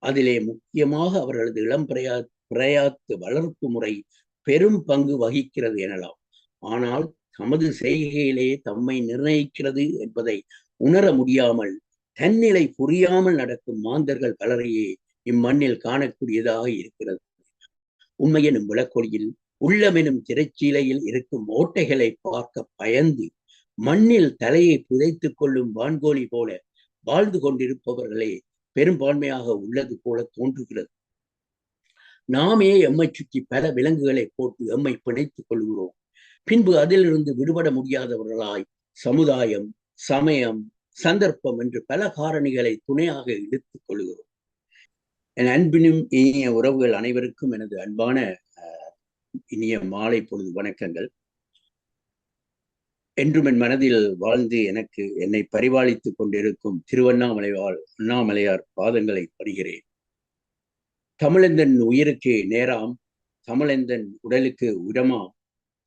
அதிலே முக்கியமாக அவர்களது இளம் பிரயாத்து வளர்ப்பு முறை பெரும் பங்கு வகிக்கிறது எனலாம். ஆனால் தமது செய்கையிலே தம்மை நிர்ணயிக்கிறது என்பதை உணர முடியாமல் தன்னிலை புரியாமல் நடக்கும் மாந்தர்கள் பலரையே இம்மண்ணில் காணக்கூடியதாக இருக்கிறது. உண்மையெனும் விளக்கொலியில் உள்ளமெனும் திரைச்சீலையில் இருக்கும் ஓட்டைகளை பார்க்க பயந்து மண்ணில் தலையை புதைத்துக் கொள்ளும் வான்கோழி போல வாழ்ந்து கொண்டிருப்பவர்களே பெரும்பான்மையாக உள்ளது போல தோன்றுகிறது. நாமே எம்மை சுற்றி பல விலங்குகளை போட்டு எம்மை பிணைத்துக் கொள்கிறோம். பின்பு அதிலிருந்து விடுபட முடியாதவர்களாய் சமுதாயம், சமயம், சந்தர்ப்பம் என்று பல காரணிகளை துணையாக இழுத்துக் கொள்கிறோம். என் அன்பினும் இனிய உறவுகள் அனைவருக்கும் எனது அன்பான இனிய மாலை பொழுது வணக்கங்கள். என்றும் என் மனதில் வாழ்ந்து என்னை பரிபாலித்துக் கொண்டிருக்கும் அண்ணாமலையார் பாதங்களை படுகிறேன். தமிழெந்தன் உயிருக்கு நேராம், தமிழெந்தன் உடலுக்கு உரமாம்,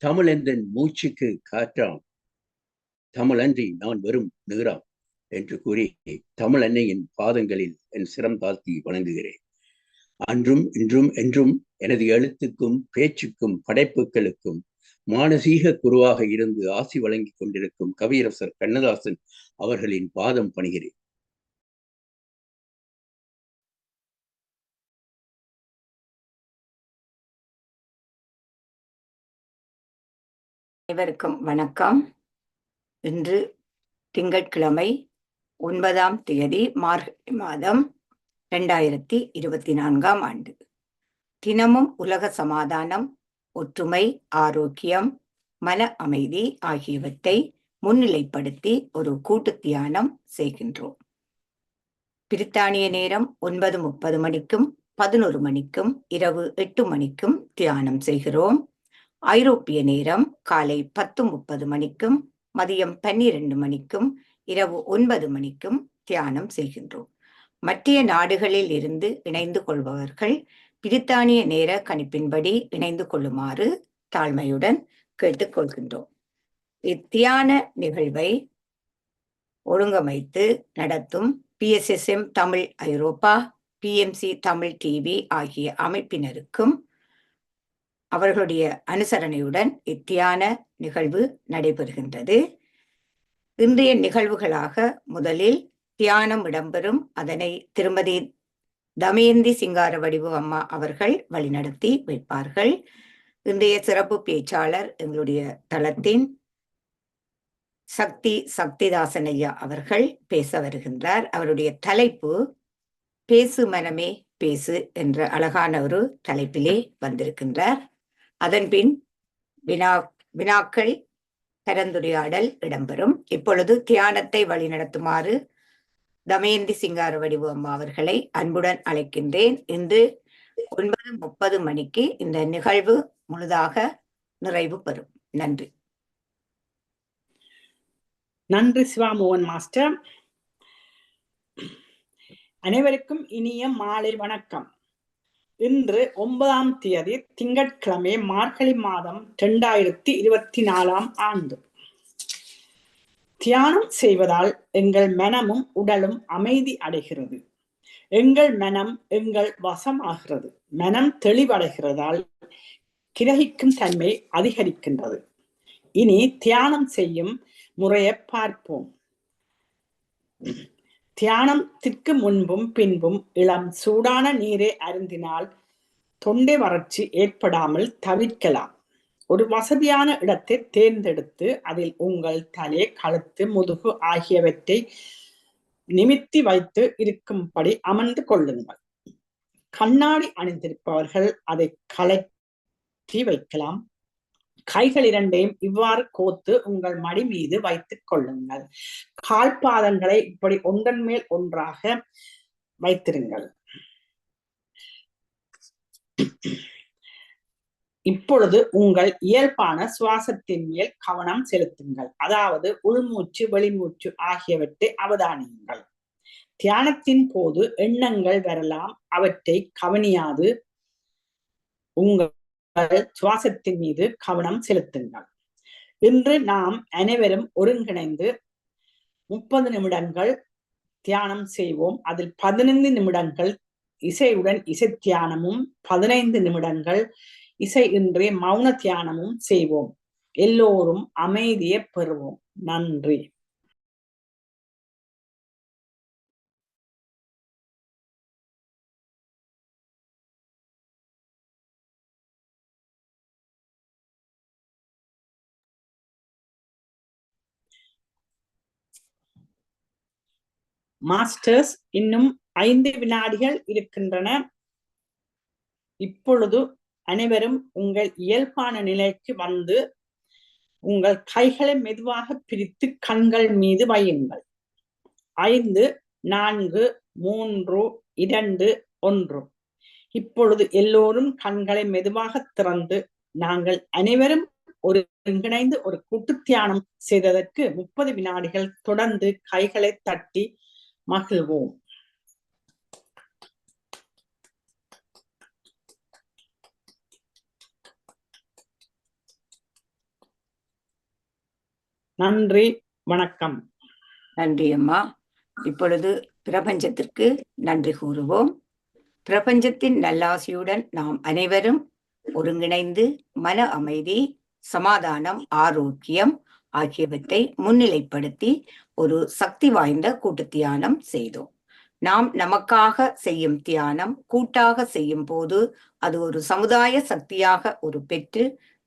தமிழெந்தன் மூச்சுக்கு காற்றாம், தமிழன்றி நான் வெறும் நீராம் என்று கூறி தமிழ் அன்னையின் பாதங்களில் என் சிரம் தாழ்த்தி வணங்குகிறேன். அன்றும் இன்றும் என்றும் எனது எழுத்துக்கும் பேச்சுக்கும் படைப்புகளுக்கும் மானசீக குருவாக இருந்து ஆசி வழங்கி கொண்டிருக்கும் கவியரசர் கண்ணதாசன் அவர்களின் பாதம் பணிகிறேன். அனைவருக்கும் வணக்கம். இன்று திங்கட்கிழமை 9ஆம் தேதி மார்கழி மாதம் 2024ஆம் ஆண்டு. தினமும் உலக சமாதானம், ஒற்றுமை, ஆரோக்கியம், மன அமைதி ஆகியவற்றை முன்னிலைப்படுத்தி ஒரு கூட்டு தியானம் செய்கின்றோம். பிரித்தானிய நேரம் 9:30 மணிக்கும் 11 மணிக்கும் இரவு 8 மணிக்கும் தியானம் செய்கிறோம். ஐரோப்பிய நேரம் காலை 10:30 மணிக்கும் மதியம் 12 மணிக்கும் இரவு 9 மணிக்கும் தியானம் செய்கின்றோம். மற்ற நாடுகளில் இருந்து இணைந்து கொள்பவர்கள் பிரித்தானிய நேர கணிப்பின்படி இணைந்து கொள்ளுமாறு தாழ்மையுடன் கேட்டுக்கொள்கின்றோம். இத்தியான நிகழ்வை ஒழுங்கமைத்து நடத்தும் PSSM தமிழ் ஐரோப்பா, PMC தமிழ் டிவி ஆகிய அமைப்பினருக்கும் அவர்களுடைய அனுசரணையுடன் இத்தியான நிகழ்வு நடைபெறுகின்றது. இன்றைய நிகழ்வுகளாக முதலில் தியானம் இடம்பெறும். அதனை திருமதி தமயந்தி சிங்காரவடிவு அம்மா அவர்கள் வழிநடத்தி வைப்பார்கள். இன்றைய சிறப்பு பேச்சாளர் எங்களுடைய தளத்தின் சக்திதாசன் ஐயா அவர்கள் பேச வருகின்றார். அவருடைய தலைப்பு பேசு மனமே பேசு என்ற அழகான ஒரு தலைப்பிலே வந்திருக்கின்றார். அதன்பின் வினாக்கள் கலந்துரையாடல் இடம்பெறும். இப்பொழுது தியானத்தை வழிநடத்துமாறு தமயந்தி சிங்காரவடிவு அம்மா அவர்களை அன்புடன் அழைக்கின்றேன். இன்று 9:30 மணிக்கு இந்த நிகழ்வு முழுதாக நிறைவு பெறும். நன்றி. நன்றி சிவாமோகன் மாஸ்டர். அனைவருக்கும் இனிய மாலை வணக்கம். இன்று 9ஆம் தேதி திங்கட்கிழமை மார்கழி மாதம் 2024ஆம் ஆண்டு. தியானம் செய்வதால் எங்கள் மனமும் உடலும் அமைதி அடைகிறது. எங்கள் மனம் எங்கள் வசமாகிறது. மனம் தெளிவடைகிறதால் கிரகிக்கும் தன்மை அதிகரிக்கின்றது. இனி தியானம் செய்யும் முறையை பார்ப்போம். தியானத்திற்கு முன்பும் பின்பும் இளம் சூடான நீரை அருந்தினால் தொண்டை வறட்சி ஏற்படாமல் தவிர்க்கலாம். ஒரு வசதியான இடத்தை தேர்ந்தெடுத்து அதில் உங்கள் தலை, கழுத்து, முதுகு ஆகியவற்றை நிமித்தி வைத்து இருக்கும்படி அமர்ந்து கொள்ளுங்கள். கண்ணாடி அணிந்திருப்பவர்கள் அதை கழற்றி வைக்கலாம். கைகள் இரண்டையும் இவ்வாறு கோத்து உங்கள் மடி மீது வைத்துக் கொள்ளுங்கள். கால் பாதங்களை இப்படி ஒன்றன் மேல் ஒன்றாக வைத்திருங்கள். இப்பொழுது உங்கள் இயல்பான சுவாசத்தின் மேல் கவனம் செலுத்துங்கள். அதாவது உள்மூச்சு, வெளிமூச்சு ஆகியவற்றை அவதானியுங்கள். தியானத்தின் போது எண்ணங்கள் வரலாம். அவற்றை கவனியாது உங்கள் சுவாசத்தின் மீது கவனம் செலுத்துங்கள். இன்று நாம் அனைவரும் ஒருங்கிணைந்து 30 நிமிடங்கள் தியானம் செய்வோம். அதில் 15 நிமிடங்கள் இசையுடன் இசை தியானமும் 15 நிமிடங்கள் இசை இன்றி மௌன தியானமும் செய்வோம். எல்லோரும் அமைதியை பெறுவோம். நன்றி. மாஸ்டர்ஸ், இன்னும் 5 வினாடிகள் இருக்கின்றன. இப்பொழுது அனைவரும் உங்கள் இயல்பான நிலைக்கு வந்து உங்கள் கைகளை மெதுவாக பிரித்து கண்கள் மீது வையுங்கள். 5, 4, 3, 2, 1. இப்பொழுது எல்லோரும் கண்களை மெதுவாக திறந்து நாங்கள் அனைவரும் ஒருங்கிணைந்து ஒரு கூட்டு தியானம் செய்ததற்கு 30 வினாடிகள் தொடர்ந்து கைகளை தட்டி மகிழ்வோம். நன்றி, வணக்கம். நன்றி அம்மா. இப்பொழுது பிரபஞ்சத்திற்கு நன்றி கூறுவோம். பிரபஞ்சத்தின் நல்லாசியுடன் நாம் அனைவரும் ஒருங்கிணைந்து மன அமைதி, சமாதானம், ஆரோக்கியம் ஆகியவற்றை முன்னிலைப்படுத்தி ஒரு சக்தி வாய்ந்த கூட்டு தியானம் செய்தோம். நாம் நமக்காக செய்யும் தியானம் கூட்டாக செய்யும் போது அது ஒரு சமுதாய சக்தியாக பெற்று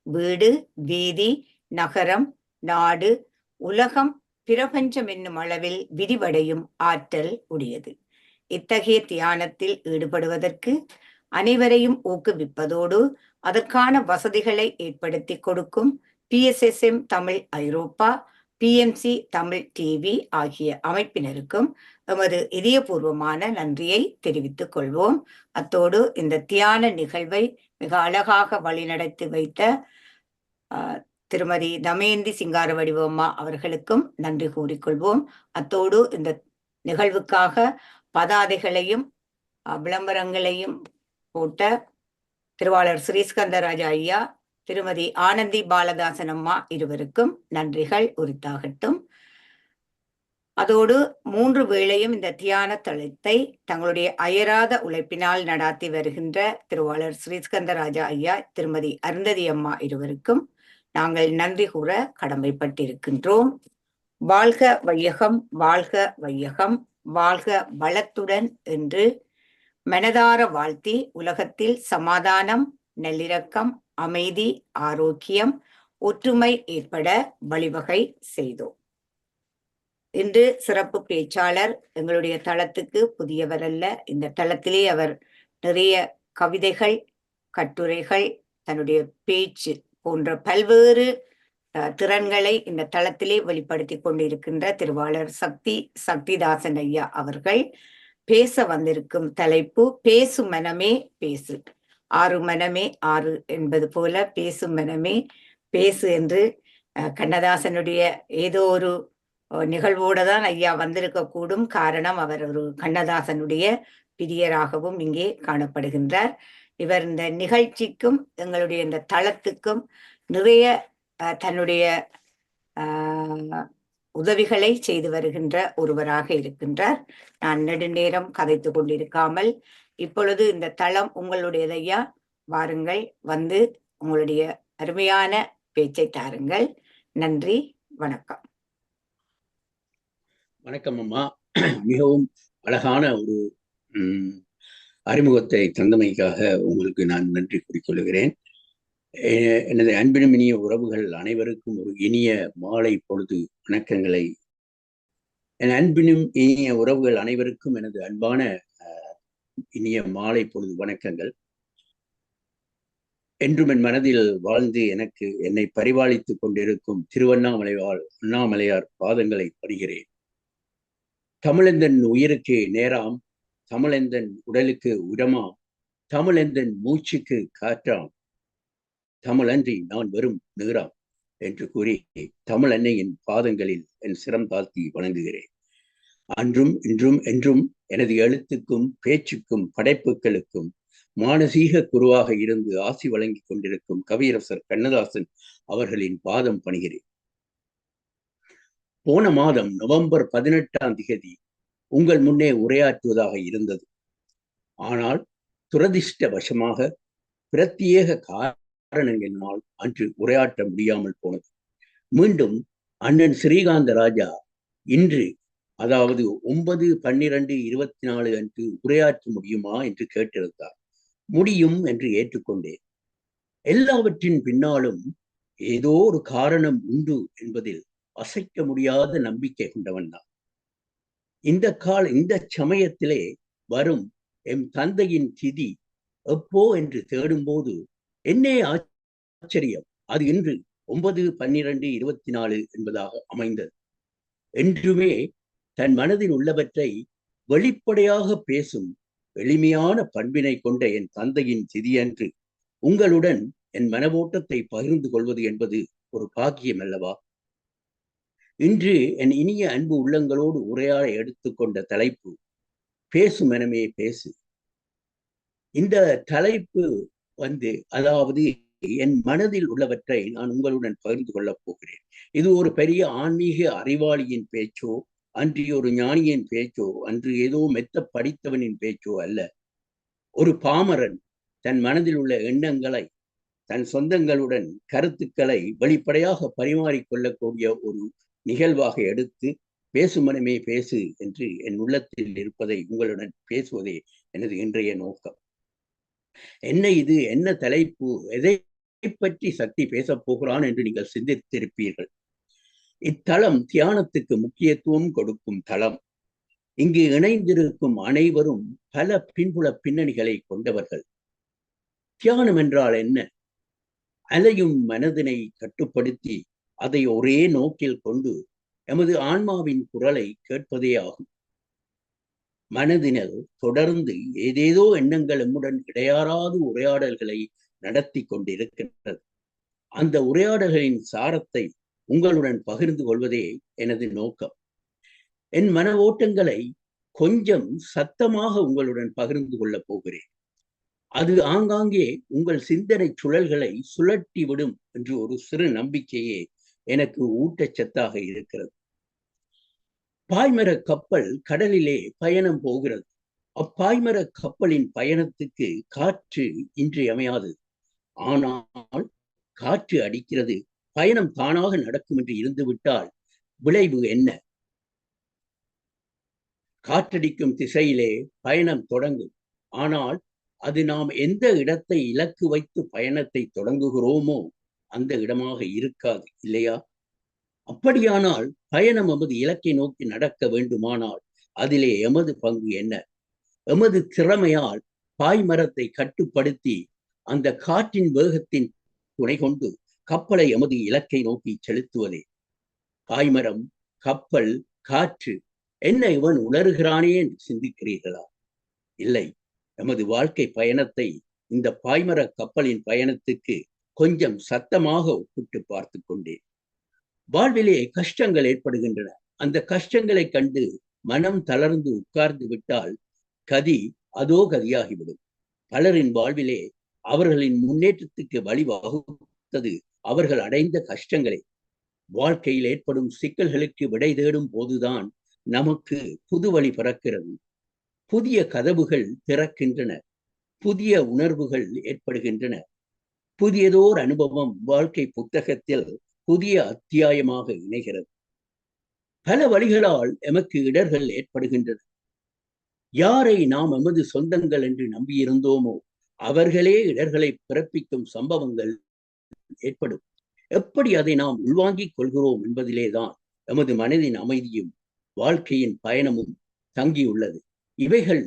வீடு, வீதி, நகரம், நாடு, உலகம், பிரபஞ்சம் என்னும் அளவில் விரிவடையும் ஆற்றல் உடையது. இத்தகைய தியானத்தில் ஈடுபடுவதற்கு அனைவரையும் ஊக்குவிப்பதோடு அதற்கான வசதிகளை ஏற்படுத்தி கொடுக்கும் PSSM தமிழ் ஐரோப்பா, PMC தமிழ் டிவி ஆகிய அமைப்பினருக்கும் எமது இதயபூர்வமான நன்றியை தெரிவித்துக் கொள்வோம். அத்தோடு இந்த தியான நிகழ்வை மிக அழகாக வழிநடத்தி வைத்த திருமதி தமயந்தி சிங்காரவடிவம்மா அவர்களுக்கும் நன்றி கூறிக்கொள்வோம். அத்தோடு இந்த நிகழ்வுக்காக பதாதைகளையும் விளம்பரங்களையும் போட்ட திருவாளர் ஸ்ரீஸ்கந்தராஜா ஐயா, திருமதி ஆனந்தி பாலதாசன் அம்மா இருவருக்கும் நன்றிகள் உரித்தாகட்டும். அதோடு 3 வேளையும் இந்த தியான தளத்தை தங்களுடைய அயராத உழைப்பினால் நடாத்தி வருகின்ற திருவாளர் ஸ்ரீஸ்கந்தராஜா ஐயா, திருமதி அருந்ததி அம்மா இருவருக்கும் நாங்கள் நன்றி கூற கடமைப்பட்டிருக்கின்றோம். வாழ்க வையகம், வாழ்க வையகம், வாழ்க வளத்துடன் என்று மனதார வாழ்த்தி உலகத்தில் சமாதானம், நல்லிணக்கம், அமைதி, ஆரோக்கியம், ஒற்றுமை ஏற்பட வழிவகை செய்தோம். இன்று சிறப்பு பேச்சாளர் எங்களுடைய தளத்துக்கு புதியவர் அல்ல. இந்த தளத்திலே அவர் நிறைய கவிதைகள், கட்டுரைகள், தன்னுடைய பேச்சு போன்ற பல்வேறு திறன்களை இந்த தளத்திலே வெளிப்படுத்தி கொண்டிருக்கின்ற திருவாளர் சக்திதாசன் ஐயா அவர்கள் பேச வந்திருக்கும் தலைப்பு பேசும் மனமே பேசு. 6 மனமே 6 என்பது போல பேசும் மனமே பேசு என்று கண்ணதாசனுடைய ஏதோ ஒரு நிகழ்வோடு தான் ஐயா வந்திருக்க கூடும். காரணம், அவர் ஒரு கண்ணதாசனுடைய பிரியராகவும் இங்கே காணப்படுகின்றார். இவர் இந்த நிகழ்ச்சிக்கும் எங்களுடைய இந்த தளத்துக்கும் நிறைய தன்னுடைய உதவிகளை செய்து வருகின்ற ஒருவராக இருக்கின்றார். நான் நெடுநேரம் கதைத்து கொண்டிருக்காமல் இப்பொழுது இந்த தளம் உங்களுடையதையா, வாருங்கள், வந்து உங்களுடைய அருமையான பேச்சை தாருங்கள். நன்றி, வணக்கம். வணக்கம் அம்மா. மிகவும் அழகான ஒரு அறிமுகத்தை தந்தமைக்காக உங்களுக்கு நான் நன்றி கூறிக்கொள்கிறேன். எனது அன்பினும் இனிய உறவுகள் அனைவருக்கும் ஒரு இனிய மாலை பொழுது வணக்கங்களை. என் அன்பினும் இனிய உறவுகள் அனைவருக்கும் எனது அன்பான இனிய மாலை பொழுது வணக்கங்கள். என்றும் என் மனதில் வாழ்ந்து என்னை பரிபாலித்துக் கொண்டிருக்கும் அண்ணாமலையார் பாதங்களை பணிகிறேன். தமிழெந்தன் உயிருக்கு நேராம், தமிழெந்தன் உடலுக்கு உரமாம், தமிழெந்தன் மூச்சுக்கு காற்றாம், தமிழன்றி நான் வெறும் நீராம் என்று கூறி தமிழ் அன்னையின் பாதங்களில் என் சிரம் தாழ்த்தி வணங்குகிறேன். அன்றும் இன்றும் என்றும் எனது எழுத்துக்கும் பேச்சுக்கும் படைப்புகளுக்கும் மானசீக குருவாக இருந்து ஆசி வழங்கி கொண்டிருக்கும் கவியரசர் கண்ணதாசன் அவர்களின் பாதம் பணிகிறேன். போன மாதம் நவம்பர் 18ஆம் தேதி உங்கள் முன்னே உரையாற்றுவதாக இருந்தது. ஆனால் துரதிர்ஷ்டவசமாக பிரத்யேக காரணங்களினால் அன்று உரையாற்ற முடியாமல் போனது. மீண்டும் அண்ணன் ஸ்ரீகாந்த ராஜா இன்று, அதாவது 9/12/24 அன்று உரையாற்ற முடியுமா என்று கேட்டிருந்தார். முடியும் என்று ஏற்றுக்கொண்டேன். எல்லாவற்றின் பின்னாலும் ஏதோ ஒரு காரணம் உண்டு என்பதில் அசைக்க முடியாத நம்பிக்கை கொண்டவன் தான். இந்த சமயத்திலே வரும் எம் தந்தையின் திதி எப்போ என்று தேடும்போது என்னே ஆச்சரியம், அது இன்று 9/12/24 என்பதாக அமைந்தது. என்றுமே தன் மனதில் உள்ளவற்றை வெளிப்படையாக பேசும் எளிமையான பண்பினை கொண்ட என் தந்தையின் திதியன்று உங்களுடன் என் மனவோட்டத்தை பகிர்ந்து கொள்வது என்பது ஒரு பாக்கியம் அல்லவா? இன்று என் இனிய அன்பு உள்ளங்களோடு உரையாட எடுத்துக்கொண்ட தலைப்பு பேசு மனமே பேசு. இந்த தலைப்பு அதாவது என் மனதில் உள்ளவற்றை நான் உங்களுடன் பகிர்ந்து கொள்ளப் போகிறேன். இது ஒரு பெரிய ஆன்மீக அறிவாளியின் பேச்சோ, அன்று ஒரு ஞானியின் பேச்சோ, அன்று ஏதோ மெத்த படித்தவனின் பேச்சோ அல்ல. ஒரு பாமரன் தன் மனதில் உள்ள எண்ணங்களை, தன் சொந்தங்களுடன் கருத்துக்களை வெளிப்படையாக பரிமாறிக்கொள்ளக்கூடிய ஒரு நிகழ்வாக எடுத்து பேசு மனமே பேசு என்று என் உள்ளத்தில் இருப்பதை உங்களுடன் பேசுவதே எனது இன்றைய நோக்கம். என்ன தலைப்பு, எதை பற்றி சக்தி பேசப் போகிறான் என்று நீங்கள் சிந்தித்திருப்பீர்கள். இத்தலம் தியானத்துக்கு முக்கியத்துவம் கொடுக்கும் தலம். இங்கு இணைந்திருக்கும் அனைவரும் பல பின்புல பின்னணிகளை கொண்டவர்கள். தியானம் என்றால் என்ன? அலையும் மனதினை கட்டுப்படுத்தி அதை ஒரே நோக்கில் கொண்டு எமது ஆன்மாவின் குரலை கேட்பதே ஆகும். மனதினர் தொடர்ந்து ஏதேதோ எண்ணங்கள் எம்முடன் இடையாறாத உரையாடல்களை நடத்தி கொண்டிருக்கின்றது. அந்த உரையாடல்களின் சாரத்தை உங்களுடன் பகிர்ந்து கொள்வதே எனது நோக்கம். என் மன ஓட்டங்களை கொஞ்சம் சத்தமாக உங்களுடன் பகிர்ந்து கொள்ளப் போகிறேன். அது ஆங்காங்கே உங்கள் சிந்தனை சுழல்களை சுழட்டி விடும் என்று ஒரு சிறு நம்பிக்கையே எனக்கு ஊட்டச்சத்தாக இருக்கிறது. பாய்மர கப்பல் கடலிலே பயணம் போகிறது. அப்பாய்மர கப்பலின் பயணத்துக்கு காற்று இன்றியமையாது. ஆனால் காற்று அடிக்கிறது, பயணம் தானாக நடக்கும் என்று இருந்துவிட்டால் விளைவு என்ன? காற்றடிக்கும் திசையிலே பயணம் தொடங்கும். ஆனால் அது நாம் எந்த இடத்தை இலக்கு வைத்து பயணத்தை தொடங்குகிறோமோ அந்த இடமாக இருக்காது, இல்லையா? அப்படியானால் பயணம் எமது இலக்கை நோக்கி நடக்க வேண்டுமானால் அதிலே எமது பங்கு என்ன? எமது திறமையால் பாய்மரத்தை கட்டுப்படுத்தி அந்த காற்றின் வேகத்தின் துணை கொண்டு கப்பலை எமது இலக்கை நோக்கி செலுத்துவதே. பாய்மரம், கப்பல், காற்று என்ன இவன் உணர்கிறானே என்று சிந்திக்கிறீர்களா? இல்லை. எமது வாழ்க்கை பயணத்தை இந்த பாய்மர கப்பலின் பயணத்துக்கு கொஞ்சம் சத்தமாக ஒப்பிட்டு பார்த்து கொண்டேன். வாழ்விலே கஷ்டங்கள் ஏற்படுகின்றன. அந்த கஷ்டங்களை கண்டு மனம் தளர்ந்து உட்கார்ந்து விட்டால் கதி அதோ கதியாகிவிடும். பலரின் வாழ்விலே அவர்களின் முன்னேற்றத்துக்கு வழிவகுத்தது அவர்கள் அடைந்த கஷ்டங்களே. வாழ்க்கையில் ஏற்படும் சிக்கல்களுக்கு விடை தேடும் போதுதான் நமக்கு புது வழி பிறக்கிறது. புதிய கதவுகள் திறக்கின்றன, புதிய உணர்வுகள் ஏற்படுகின்றன. புதியதோர் அனுபவம் வாழ்க்கை புத்தகத்தில் புதிய அத்தியாயமாக இணைகிறது. பல வழிகளால் எமக்கு இடர்கள் ஏற்படுகின்றன. யாரை நாம் எமது சொந்தங்கள் என்று நம்பியிருந்தோமோ அவர்களே இடர்களை பிறப்பிக்கும் சம்பவங்கள் ஏற்படும். எப்படி அதை நாம் உள்வாங்கிக் கொள்கிறோம் என்பதிலேதான் எமது மனதின் அமைதியும் வாழ்க்கையின் பயணமும் தங்கியுள்ளது. இவைகள்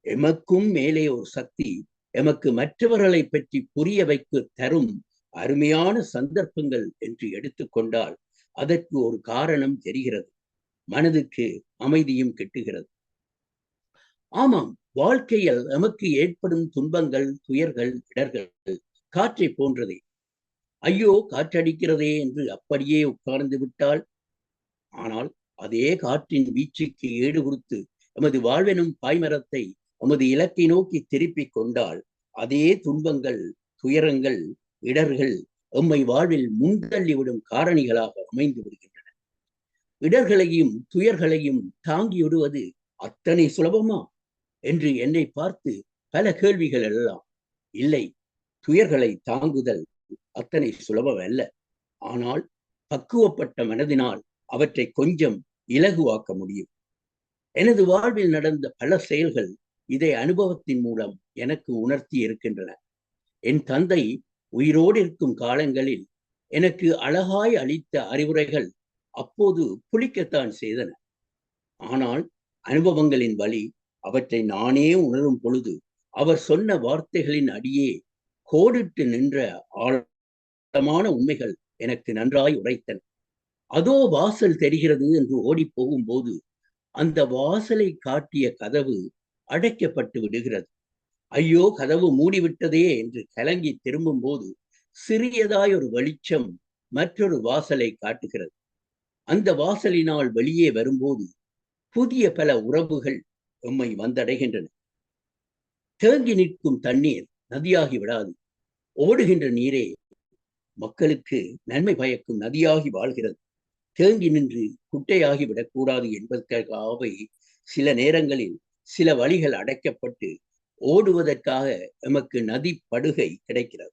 எமக்கும் மேலே ஒரு சக்தி எமக்கு மற்றவர்களை பற்றி புரிய வைக்க தரும் அருமையான சந்தர்ப்பங்கள் என்று எடுத்துக்கொண்டால் அதற்கு ஒரு காரணம் தெரிகிறது. மனதுக்கு அமைதியும் கிட்டுகிறது. ஆமாம், வாழ்க்கையில் நமக்கு ஏற்படும் துன்பங்கள், துயர்கள், இடர்கள் காற்றை போன்றதே. ஐயோ காற்றடிக்கிறதே என்று அப்படியே உட்கார்ந்து விட்டால், ஆனால் அதே காற்றின் வீச்சுக்கு ஈடு கொடுத்து எமது வாழ்வெனும் பாய்மரத்தை எமது இலக்கை நோக்கி திருப்பிக் கொண்டால் அதே துன்பங்கள், துயரங்கள், இடர்கள் எம்மை வாழ்வில் முன்தள்ளிவிடும் காரணிகளாக அமைந்து விடுகின்றன. இடர்களையும் துயர்களையும் தாங்கி விடுவது அத்தனை சுலபமா? என்று என்னை பார்த்து பல கேள்விகள் எல்லாம். இல்லை, துயர்களை தாங்குதல் அத்தனை சுலபம் அல்ல. ஆனால் பக்குவப்பட்ட மனதினால் அவற்றை கொஞ்சம் இலகுவாக்க முடியும். எனது வாழ்வில் நடந்த பல செயல்கள் இதை அனுபவத்தின் மூலம் எனக்கு உணர்த்தி இருக்கின்றன. என் தந்தை உயிரோடு இருக்கும் காலங்களில் எனக்கு அழகாய் அளித்த அறிவுரைகள் அப்போது புளிக்கத்தான் செய்தன. ஆனால் அனுபவங்களின் வழி அவற்றை நானே உணரும் பொழுது அவர் சொன்ன வார்த்தைகளின் அடியே கோடிட்டு நின்ற ஆழமான உண்மைகள் எனக்கு நன்றாய் உரைத்தன. அதோ வாசல் தெரிகிறது என்று ஓடி போகும்போது அந்த வாசலை காட்டிய கதவு அடைக்கப்பட்டு விடுகிறது. ஐயோ, கதவு மூடிவிட்டதே என்று கலங்கி திரும்பும் போது சிறியதாய் ஒரு வெளிச்சம் மற்றொரு வாசலை காட்டுகிறது. அந்த வாசலினால் வெளியே வரும்போது புதிய பல உறவுகள் எம்மை வந்தடைகின்றன. தேங்கி நிற்கும் தண்ணீர் நதியாகி விடாது. ஓடுகின்ற நீரே மக்களுக்கு நன்மை பயக்கும் நதியாகி வாழ்கிறது. தேங்கி நின்று குட்டையாகி விடக்கூடாது என்பதற்காகவே சில நேரங்களில் சில வழிகள் அடைக்கப்பட்டு ஓடுவதற்காக எமக்கு நதி படுகை கிடைக்கிறது.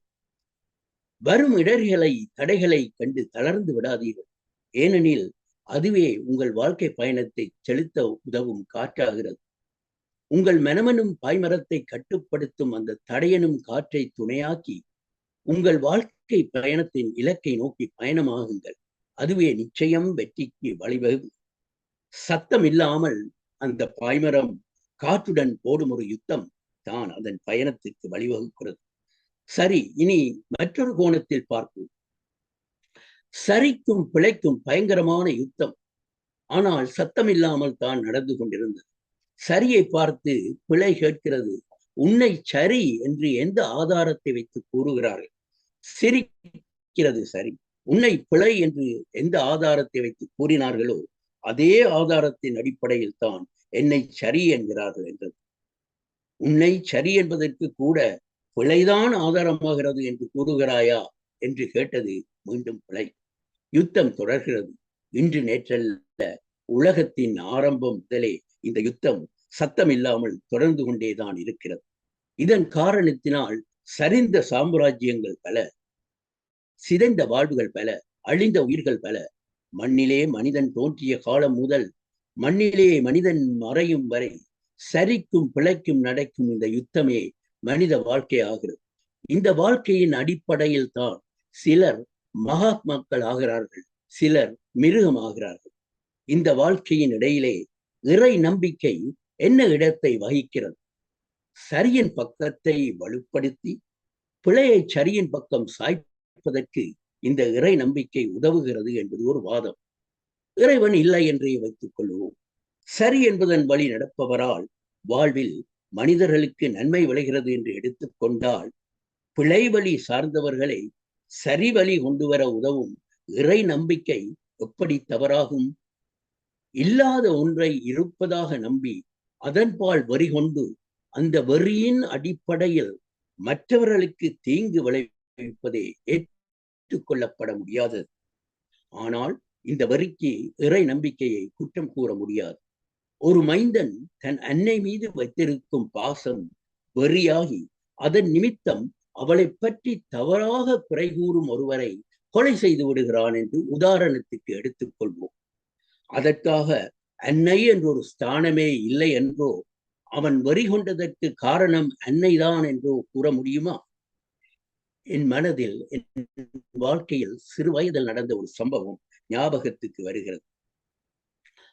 வரும் இடர்களை தடைகளை கண்டு தளர்ந்து விடாதீர்கள். ஏனெனில் அதுவே உங்கள் வாழ்க்கை பயணத்தை செலுத்த உதவும் காற்றாகிறது. உங்கள் மனமெனும் பாய்மரத்தை கட்டுப்படுத்தும் அந்த தடையெனும் காற்றை துணையாக்கி உங்கள் வாழ்க்கை பயணத்தின் இலக்கை நோக்கி பயணமாகுங்கள். அதுவே நிச்சயம் வெற்றிக்கு வழிவகுக்கும். சத்தம் இல்லாமல் அந்த பாய்மரம் காற்றுடன் போடும் ஒரு யுத்தம் தான் அதன் பயணத்திற்கு வழிவகுக்கிறது. சரி, இனி மற்றொரு கோணத்தில் பார்ப்போம். சரிக்கும் பிழைக்கும் பயங்கரமான யுத்தம். ஆனால் சத்தம் இல்லாமல் தான் நடந்து கொண்டிருந்தது. சரியை பார்த்து பிழை கேட்கிறது. உன்னை சரி என்று எந்த ஆதாரத்தை வைத்து கூறுகிறார்கள்? சிரிக்கிறது சரி. உன்னை பிழை என்று எந்த ஆதாரத்தை வைத்து கூறினார்களோ அதே ஆதாரத்தின் அடிப்படையில் தான் என்னை சரி என்கிறார்கள் என்றது. உன்னை சரி என்பதற்கு கூட பிழைதான் ஆதாரமாகிறது என்று கூறுகிறாயா என்று கேட்டது மீண்டும் பிழை. யுத்தம் தொடர்கிறது. இன்று நேற்றல்ல, உலகத்தின் ஆரம்பம் முதலே இந்த யுத்தம் சத்தம் இல்லாமல் தொடர்ந்து கொண்டேதான் இருக்கிறது. இதன் காரணத்தினால் சரிந்த சாம்ராஜ்யங்கள் பல, சிதைந்த வாழ்வுகள் பல, அழிந்த உயிர்கள் பல. மண்ணிலே மனிதன் தோன்றிய காலம் முதல் மண்ணிலே மனிதன் மறையும் வரை சரிக்கும் பிழைக்கும் நடக்கும் இந்த யுத்தமே மனித வாழ்க்கை ஆகிறது. இந்த வாழ்க்கையின் அடிப்படையில் தான் சிலர் மகாத்மாக்கள் ஆகிறார்கள், சிலர் மிருகம் ஆகிறார்கள். இந்த வாழ்க்கையின் இடையிலே இறை நம்பிக்கை என்ன இடத்தை வகிக்கிறது? சரியின் பக்கத்தை வலுப்படுத்தி பிழையை சரியின் பக்கம் சாய்ப்பதற்கு இந்த இறை நம்பிக்கை உதவுகிறது என்பது ஒரு வாதம். இறைவன் இல்லை என்றே வைத்துக் கொள்வோம். சரி என்பதன் வழி நடப்பவரால் வாழ்வில் மனிதர்களுக்கு நன்மை விளைகிறது என்று எடுத்துக்கொண்டால், பிழை வழி சார்ந்தவர்களை சரி வழி கொண்டு வர உதவும் இறை நம்பிக்கை எப்படி தவறாகும்? இல்லாத ஒன்றை இருப்பதாக நம்பி அதன்பால் வெறி கொண்டு அந்த வெறியின் அடிப்படையில் மற்றவர்களுக்கு தீங்கு விளைவிப்பதே ஏற்றுக்கொள்ளப்பட முடியாதது. ஆனால் இந்த வெறிக்கு இறை நம்பிக்கையை குற்றம் கூற முடியாது. ஒரு மைந்தன் தன் அன்னை மீது வைத்திருக்கும் பாசம் வெறியாகி அதன் நிமித்தம் அவளை பற்றி தவறாக குறை கூறும் ஒருவரை கொலை செய்து விடுகிறான் என்று உதாரணத்துக்கு எடுத்துக்கொள்வோம். அதற்காக அன்னை என்ற ஒரு ஸ்தானமே இல்லை என்றோ, அவன் வெறி கொண்டதற்கு காரணம் அன்னைதான் என்றோ கூற முடியுமா? என் மனதில், என் வாழ்க்கையில் சிறு வயதில் நடந்த ஒரு சம்பவம் ஞாபகத்துக்கு வருகிறது.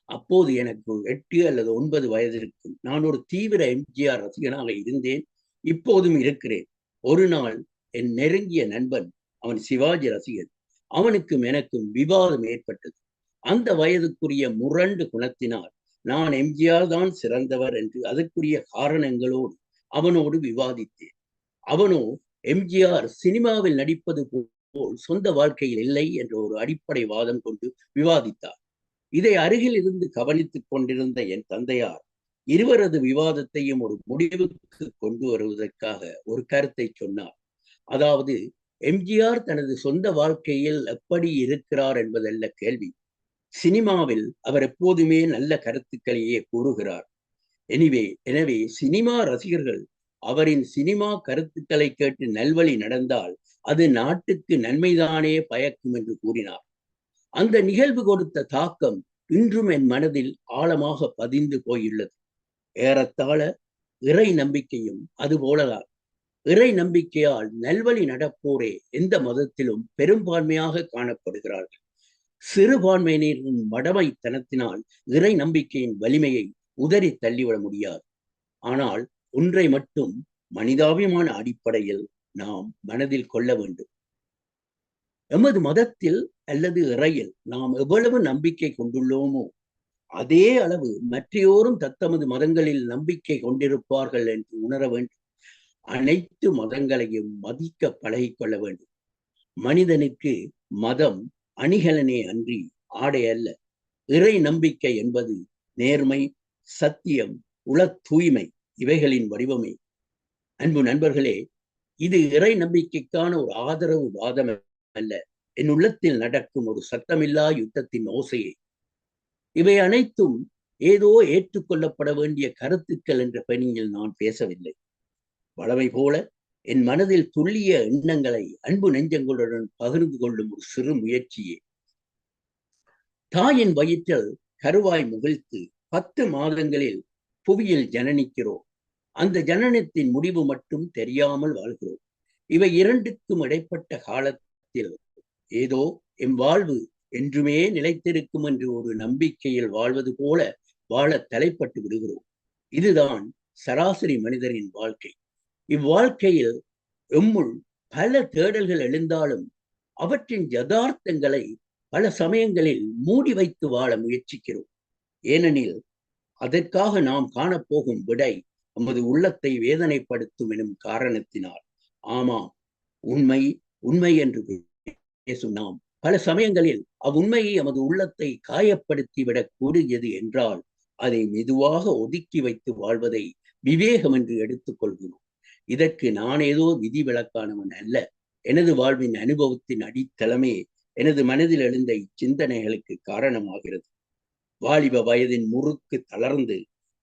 அப்போது எனக்கு 8 அல்லது 9 வயது இருக்கும். நான் ஒரு தீவிர எம்ஜிஆர் ரசிகனாக இருந்தேன், இப்போதும் இருக்கிறேன். ஒரு நாள் என் நெருங்கிய நண்பன், அவன் சிவாஜி ரசிகன், அவனுக்கும் எனக்கும் விவாதம் ஏற்பட்டது. அந்த வயதுக்குரிய முரண்டு குணத்தினால் நான் எம்ஜிஆர் தான் சிறந்தவர் என்று அதற்குரிய காரணங்களோடு அவனோடு விவாதித்தேன். அவனோ எம்ஜிஆர் சினிமாவில் நடிப்பது போல் சொந்த வாழ்க்கையில் இல்லை என்ற ஒரு அடிப்படை வாதம் கொண்டு விவாதித்தார். இதை அருகில் இருந்து கவனித்துக் கொண்டிருந்த என் தந்தையார் இருவரது விவாதத்தையும் ஒரு முடிவுக்கு கொண்டு வருவதற்காக ஒரு கருத்தை சொன்னார். அதாவது, எம்ஜிஆர் தனது சொந்த வாழ்க்கையில் எப்படி இருக்கிறார் என்பதல்ல கேள்வி. சினிமாவில் அவர் எப்போதுமே நல்ல கருத்துக்களையே கூறுகிறார். எனவே சினிமா ரசிகர்கள் அவரின் சினிமா கருத்துக்களை கேட்டு நல்வழி நடந்தால் அது நாட்டுக்கு நன்மைதானே பயக்கும் என்று கூறினார். அந்த நிகழ்வு கொடுத்த தாக்கம் இன்றும் என் மனதில் ஆழமாக பதிந்து போயுள்ளது. ஏறத்தாழ இறை நம்பிக்கையும் அதுபோலதான். இறை நம்பிக்கையால் நல்வழி நடப்போரே எந்த மதத்திலும் பெரும்பான்மையாக காணப்படுகிறார்கள். சிறுபான்மையினரின் மடமைத்தனத்தினால் இறை நம்பிக்கையின் வலிமையை உதறி தள்ளிவிட முடியாது. ஆனால் ஒன்றை மட்டும் மனிதாபிமான அடிப்படையில் நாம் மனதில் கொள்ள வேண்டும். எமது மதத்தில் அல்லது இறையில் நாம் எவ்வளவு நம்பிக்கை கொண்டுள்ளோமோ அதே அளவு மற்றையோரும் தத்தமது மதங்களில் நம்பிக்கை கொண்டிருப்பார்கள் என்று உணர வேண்டும். அனைத்து மதங்களையும் மதிக்க பழகிக்கொள்ள வேண்டும். மனிதனுக்கு மதம் அணிகலனே அன்றி ஆடை அல்ல. இறை நம்பிக்கை என்பது நேர்மை, சத்தியம், உள தூய்மை இவைகளின் வடிவமே. அன்பு நண்பர்களே, இது இறை நம்பிக்கைக்கான ஒரு ஆதரவு வாதம் அல்ல, என் உள்ளத்தில் நடக்கும் ஒரு சத்தமில்லா யுத்தத்தின் ஓசையை. இவை அனைத்தும் ஏதோ ஏற்றுக்கொள்ளப்பட வேண்டிய கருத்துக்கள் என்ற பணியில் நான் பேசவில்லை. வளமை போல என் மனதில் துல்லிய எண்ணங்களை அன்பு நெஞ்சங்களுடன் பகிர்ந்து கொள்ளும் ஒரு சிறு முயற்சியே. தாயின் வயிற்றில் கருவாய் முகிழ்த்து 10 மாதங்களில் புவியில் ஜனனிக்கிறோம். அந்த ஜனனத்தின் முடிவு மட்டும் தெரியாமல் வாழ்கிறோம். இவை இரண்டுக்கும் இடைப்பட்ட காலத்தில் ஏதோ எம் வாழ்வு என்றுமே நிலைத்திருக்கும் என்று ஒரு நம்பிக்கையில் வாழ்வது போல வாழ தலைப்பட்டு விடுகிறோம். இதுதான் சராசரி மனிதரின் வாழ்க்கை. இவ்வாழ்க்கையில் எம்முள் பல தேடல்கள் எழுந்தாலும் அவற்றின் யதார்த்தங்களை பல சமயங்களில் மூடி வைத்து வாழ முயற்சிக்கிறோம். ஏனெனில் அதற்காக நாம் காணப்போகும் விடை நமது உள்ளத்தை வேதனைப்படுத்தும் எனும் காரணத்தினால். ஆமாம், உண்மை உண்மை என்று பேசும் நாம் பல சமயங்களில் அவ்வுண்மையை நமது உள்ளத்தை காயப்படுத்திவிடக் கூடியது என்றால் அதை மெதுவாக ஒதுக்கி வைத்து வாழ்வதை விவேகம் என்று எடுத்துக் கொள்கிறோம். இதற்கு நான் ஏதோ விதிவிலக்கானவன் அல்ல. எனது வாழ்வின் அனுபவத்தின் அடித்தளமே எனது மனதில் எழுந்த இச்சிந்தனைகளுக்கு காரணமாகிறது. வாலிப வயதின் முறுக்கு தளர்ந்து